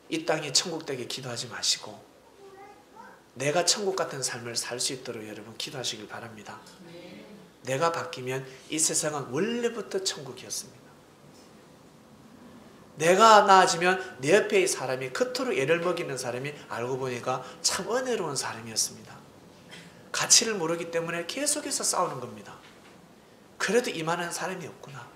이 땅이 천국 되게 기도하지 마시고 내가 천국 같은 삶을 살 수 있도록 여러분 기도하시길 바랍니다. 내가 바뀌면 이 세상은 원래부터 천국이었습니다. 내가 나아지면 내 옆에 이 사람이, 그토록 애를 먹이는 사람이 알고 보니까 참 은혜로운 사람이었습니다. 가치를 모르기 때문에 계속해서 싸우는 겁니다. 그래도 이만한 사람이 없구나.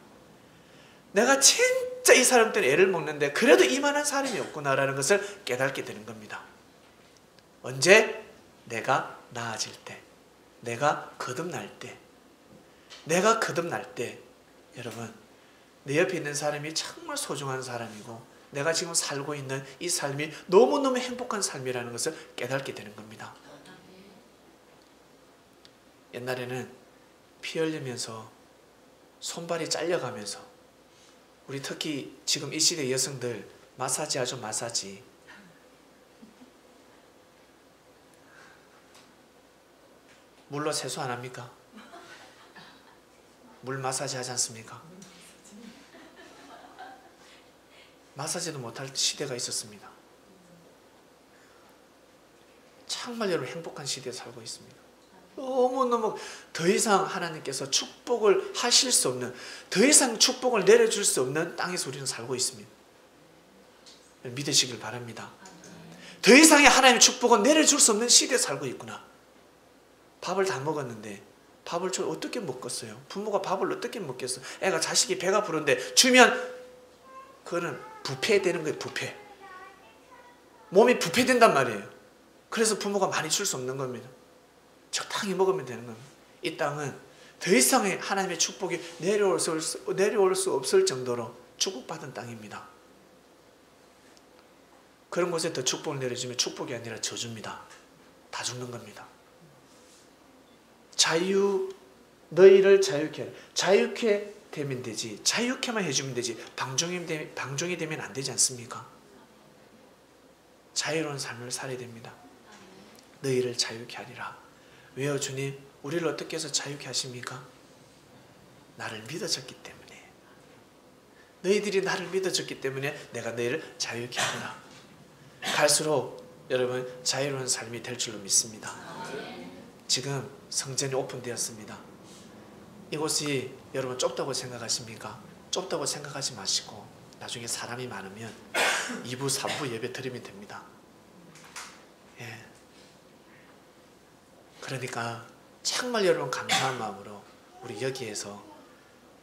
내가 진짜 이 사람 때문에 애를 먹는데 그래도 이만한 사람이 없구나라는 것을 깨닫게 되는 겁니다. 언제? 내가 나아질 때, 내가 거듭날 때. 내가 거듭날 때 여러분, 내 옆에 있는 사람이 정말 소중한 사람이고 내가 지금 살고 있는 이 삶이 너무너무 행복한 삶이라는 것을 깨닫게 되는 겁니다. 옛날에는 피 흘리면서 손발이 잘려가면서, 우리 특히 지금 이 시대 여성들 마사지 하죠. 마사지. 물로 세수 안 합니까? 물 마사지 하지 않습니까? 마사지도 못할 시대가 있었습니다. 정말 여러분 행복한 시대에 살고 있습니다. 너무너무 더 이상 하나님께서 축복을 하실 수 없는, 더 이상 축복을 내려줄 수 없는 땅에서 우리는 살고 있습니다. 믿으시길 바랍니다. 더 이상의 하나님의 축복은 내려줄 수 없는 시대에 살고 있구나. 밥을 다 먹었는데 밥을 어떻게 먹겠어요? 부모가 밥을 어떻게 먹겠어? 애가, 자식이 배가 부른데 주면 그거는 부패되는 거예요. 부패. 몸이 부패된단 말이에요. 그래서 부모가 많이 줄 수 없는 겁니다. 적당히 먹으면 되는 겁니다. 이 땅은 더 이상의 하나님의 축복이 내려올 수 없을 정도로 축복받은 땅입니다. 그런 곳에 더 축복을 내려주면 축복이 아니라 저주입니다. 다 죽는 겁니다. 너희를 자유케 하라. 자유케 되면 되지, 자유케만 해주면 되지, 방종이 되면 안 되지 않습니까? 자유로운 삶을 살아야 됩니다. 너희를 자유케 하리라. 왜요? 주님, 우리를 어떻게 해서 자유케 하십니까? 나를 믿어졌기 때문에, 너희들이 나를 믿어줬기 때문에 내가 너희를 자유케 하리라. 갈수록 여러분 자유로운 삶이 될 줄로 믿습니다. 지금 성전이 오픈되었습니다. 이곳이 여러분 좁다고 생각하십니까? 좁다고 생각하지 마시고 나중에 사람이 많으면 2부 3부 예배 드리면 됩니다. 예. 그러니까 정말 여러분 감사한 마음으로 우리 여기에서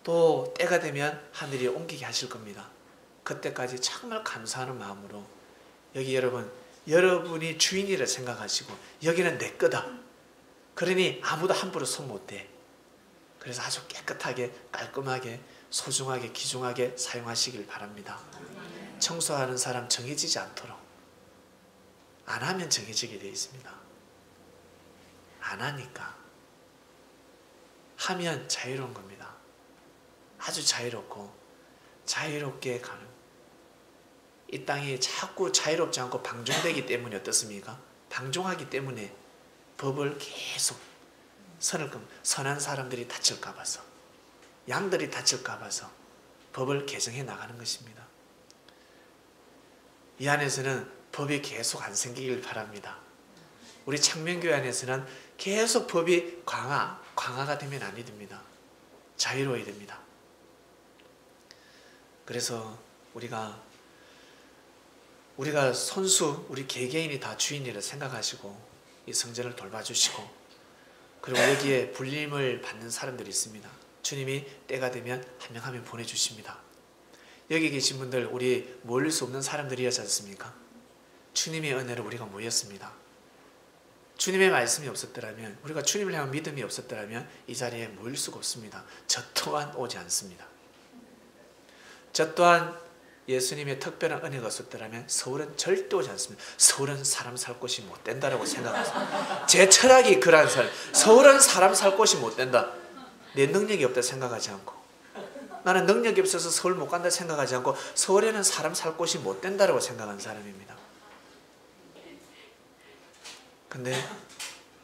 또 때가 되면 하늘이 옮기게 하실 겁니다. 그때까지 정말 감사하는 마음으로 여기 여러분이 주인이라 생각하시고 여기는 내 거다. 그러니 아무도 함부로 손 못 대. 그래서 아주 깨끗하게 깔끔하게 소중하게 귀중하게 사용하시길 바랍니다. 청소하는 사람 정해지지 않도록. 안 하면 정해지게 되어 있습니다. 안 하니까. 하면 자유로운 겁니다. 아주 자유롭고 자유롭게 가는. 이 땅이 자꾸 자유롭지 않고 방종되기 때문에 어떻습니까? 방종하기 때문에 법을 계속 선한 사람들이 다칠까 봐서, 양들이 다칠까 봐서 법을 개정해 나가는 것입니다. 이 안에서는 법이 계속 안 생기길 바랍니다. 우리 창명교회 안에서는 계속 법이 강화가 되면 아니 됩니다. 자유로워야 됩니다. 그래서 우리가 손수, 우리 개개인이 다 주인이라 생각하시고 이 성전을 돌봐주시고, 그리고 여기에 불림을 받는 사람들이 있습니다. 주님이 때가 되면 한 명 한 명 보내주십니다. 여기 계신 분들, 우리 모일 수 없는 사람들이었지 않습니까? 주님의 은혜로 우리가 모였습니다. 주님의 말씀이 없었더라면, 우리가 주님을 향한 믿음이 없었더라면 이 자리에 모일 수가 없습니다. 저 또한 오지 않습니다. 저 또한 예수님의 특별한 은혜가 없었더라면 서울은 절대 오지 않습니다. 서울은 사람 살 곳이 못 된다라고 생각하세요. 제 철학이 그러한 삶. 서울은 사람 살 곳이 못 된다. 내 능력이 없다 생각하지 않고, 나는 능력이 없어서 서울 못 간다 생각하지 않고, 서울에는 사람 살 곳이 못 된다라고 생각한 사람입니다. 근데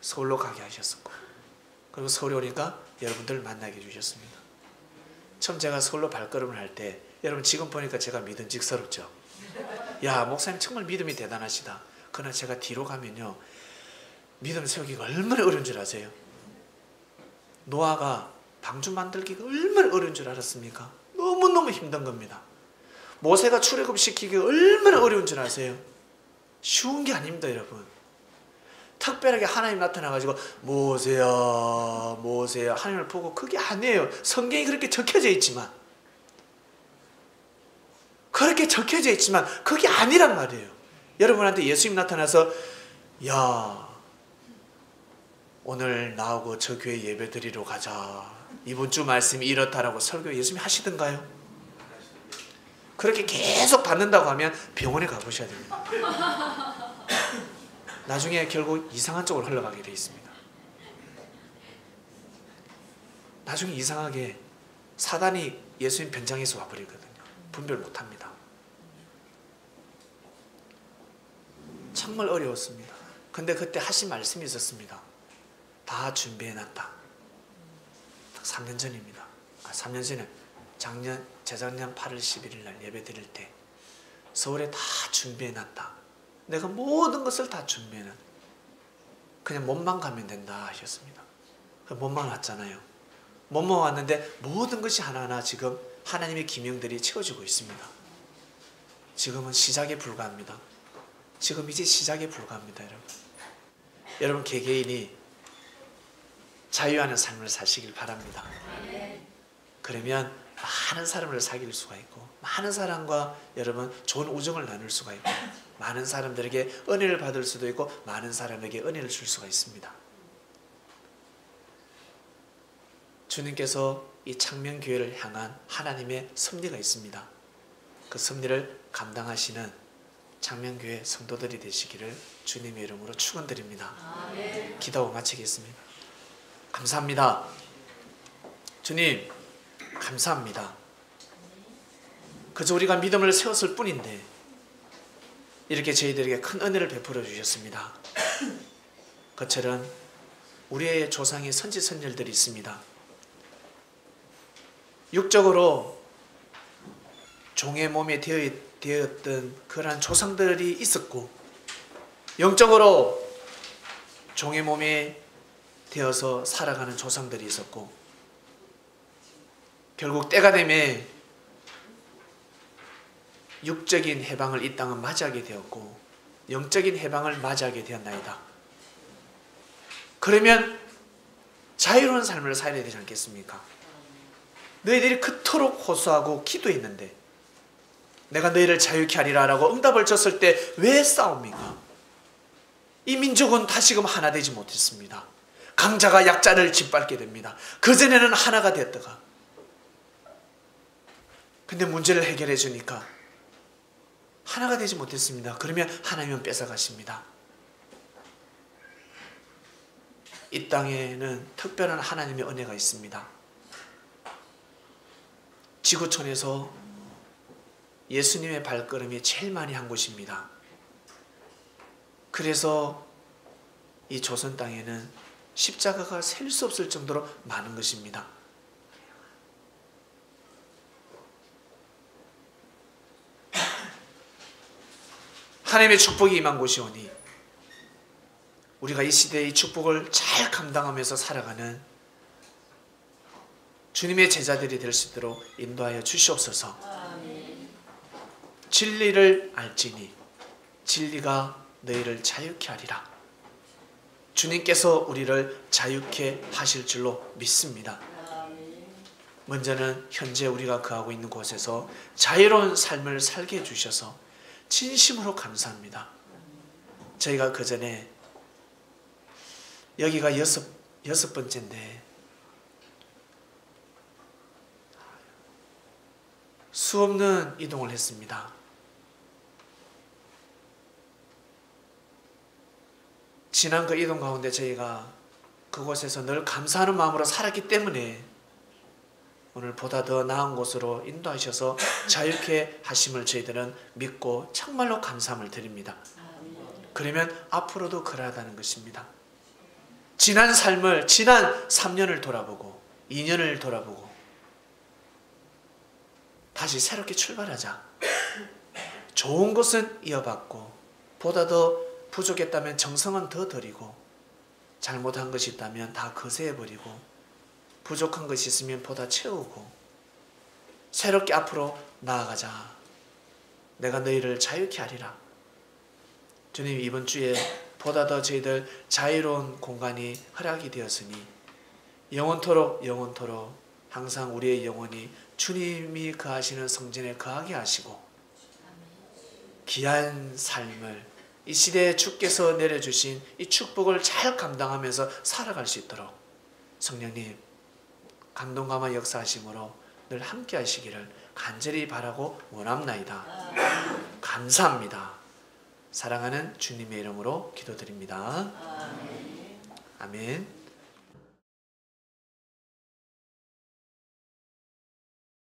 서울로 가게 하셨었고, 그리고 서울에 오니까 여러분들을 만나게 해주셨습니다. 처음 제가 서울로 발걸음을 할 때, 여러분 지금 보니까 제가 믿음직스럽죠. 야, 목사님 정말 믿음이 대단하시다. 그러나 제가 뒤로 가면요, 믿음 세우기가 얼마나 어려운 줄 아세요? 노아가 방주 만들기가 얼마나 어려운 줄 알았습니까? 너무너무 힘든 겁니다. 모세가 출애굽시키기가 얼마나 어려운 줄 아세요? 쉬운 게 아닙니다, 여러분. 특별하게 하나님 나타나가지고 모세야 모세야 하나님을 보고, 그게 아니에요. 성경이 그렇게 적혀져 있지만, 그게 아니란 말이에요. 여러분한테 예수님 나타나서 야, 오늘 나하고 저 교회 예배 드리러 가자, 이번 주 말씀이 이렇다라고 설교 예수님이 하시던가요? 그렇게 계속 받는다고 하면 병원에 가보셔야 됩니다. 나중에 결국 이상한 쪽으로 흘러가게 되어 있습니다. 나중에 이상하게 사단이 예수님 변장해서 와버리거든요. 분별 못합니다. 정말 어려웠습니다. 근데 그때 하신 말씀이 있었습니다. 다 준비해놨다. 3년 전입니다. 3년 전에 재작년 8월 11일 날 예배 드릴 때 서울에 다 준비해놨다. 내가 모든 것을 다 준비해놨다. 그냥 몸만 가면 된다 하셨습니다. 몸만 왔잖아요. 몸만 왔는데 모든 것이 하나하나 지금 하나님의 기명들이 채워지고 있습니다. 지금은 시작에 불과합니다. 지금 이제 시작에 불과합니다, 여러분. 여러분 개개인이 자유하는 삶을 사시길 바랍니다. 그러면 많은 사람을 사귈 수가 있고, 많은 사람과 여러분 좋은 우정을 나눌 수가 있고, 많은 사람들에게 은혜를 받을 수도 있고, 많은 사람에게 은혜를 줄 수가 있습니다. 주님께서 이 창명교회를 향한 하나님의 섭리가 있습니다. 그 섭리를 감당하시는 창명교회 성도들이 되시기를 주님의 이름으로 축원드립니다. 기도하고 마치겠습니다. 감사합니다. 주님 감사합니다. 그저 우리가 믿음을 세웠을 뿐인데 이렇게 저희들에게 큰 은혜를 베풀어 주셨습니다. 그처럼 우리의 조상의 선지선열들이 있습니다. 육적으로 종의 몸에 되었던 그러한 조상들이 있었고, 영적으로 종의 몸에 되어서 살아가는 조상들이 있었고, 결국 때가 되면 육적인 해방을 이 땅은 맞이하게 되었고 영적인 해방을 맞이하게 되었나이다. 그러면 자유로운 삶을 살아야 되지 않겠습니까? 너희들이 그토록 호소하고 기도했는데 내가 너희를 자유케 하리라 라고 응답을 줬을 때 왜 싸웁니까? 이 민족은 다시금 하나 되지 못했습니다. 강자가 약자를 짓밟게 됩니다. 그전에는 하나가 됐다가, 근데 문제를 해결해 주니까 하나가 되지 못했습니다. 그러면 하나님은 뺏어가십니다. 이 땅에는 특별한 하나님의 은혜가 있습니다. 지구촌에서 예수님의 발걸음이 제일 많이 한 곳입니다. 그래서 이 조선 땅에는 십자가가 셀 수 없을 정도로 많은 것입니다. 하나님의 축복이 임한 곳이오니 우리가 이 시대의 이 축복을 잘 감당하면서 살아가는 주님의 제자들이 될 수 있도록 인도하여 주시옵소서. 진리를 알지니 진리가 너희를 자유케 하리라. 주님께서 우리를 자유케 하실 줄로 믿습니다. 먼저는 현재 우리가 거하고 있는 곳에서 자유로운 삶을 살게 해주셔서 진심으로 감사합니다. 저희가 그 전에 여기가 여섯 번째인데 수없는 이동을 했습니다. 지난 그 이동 가운데 저희가 그곳에서 늘 감사하는 마음으로 살았기 때문에 오늘 보다 더 나은 곳으로 인도하셔서 자유케 하심을 저희들은 믿고 정말로 감사함을 드립니다. 그러면 앞으로도 그러하다는 것입니다. 지난 삶을, 지난 3년을 돌아보고 2년을 돌아보고 다시 새롭게 출발하자. 좋은 것은 이어받고 보다 더 부족했다면 정성은 더 드리고 잘못한 것이 있다면 다 거세해버리고 부족한 것이 있으면 보다 채우고 새롭게 앞으로 나아가자. 내가 너희를 자유케 하리라. 주님, 이번 주에 보다 더 저희들 자유로운 공간이 허락이 되었으니 영원토록 항상 우리의 영혼이 주님이 거하시는 성전에 거하게 하시고 귀한 삶을 이 시대에 주께서 내려주신 이 축복을 잘 감당하면서 살아갈 수 있도록 성령님 감동감화 역사하심으로 늘 함께 하시기를 간절히 바라고 원합나이다. 감사합니다. 사랑하는 주님의 이름으로 기도드립니다. 아멘.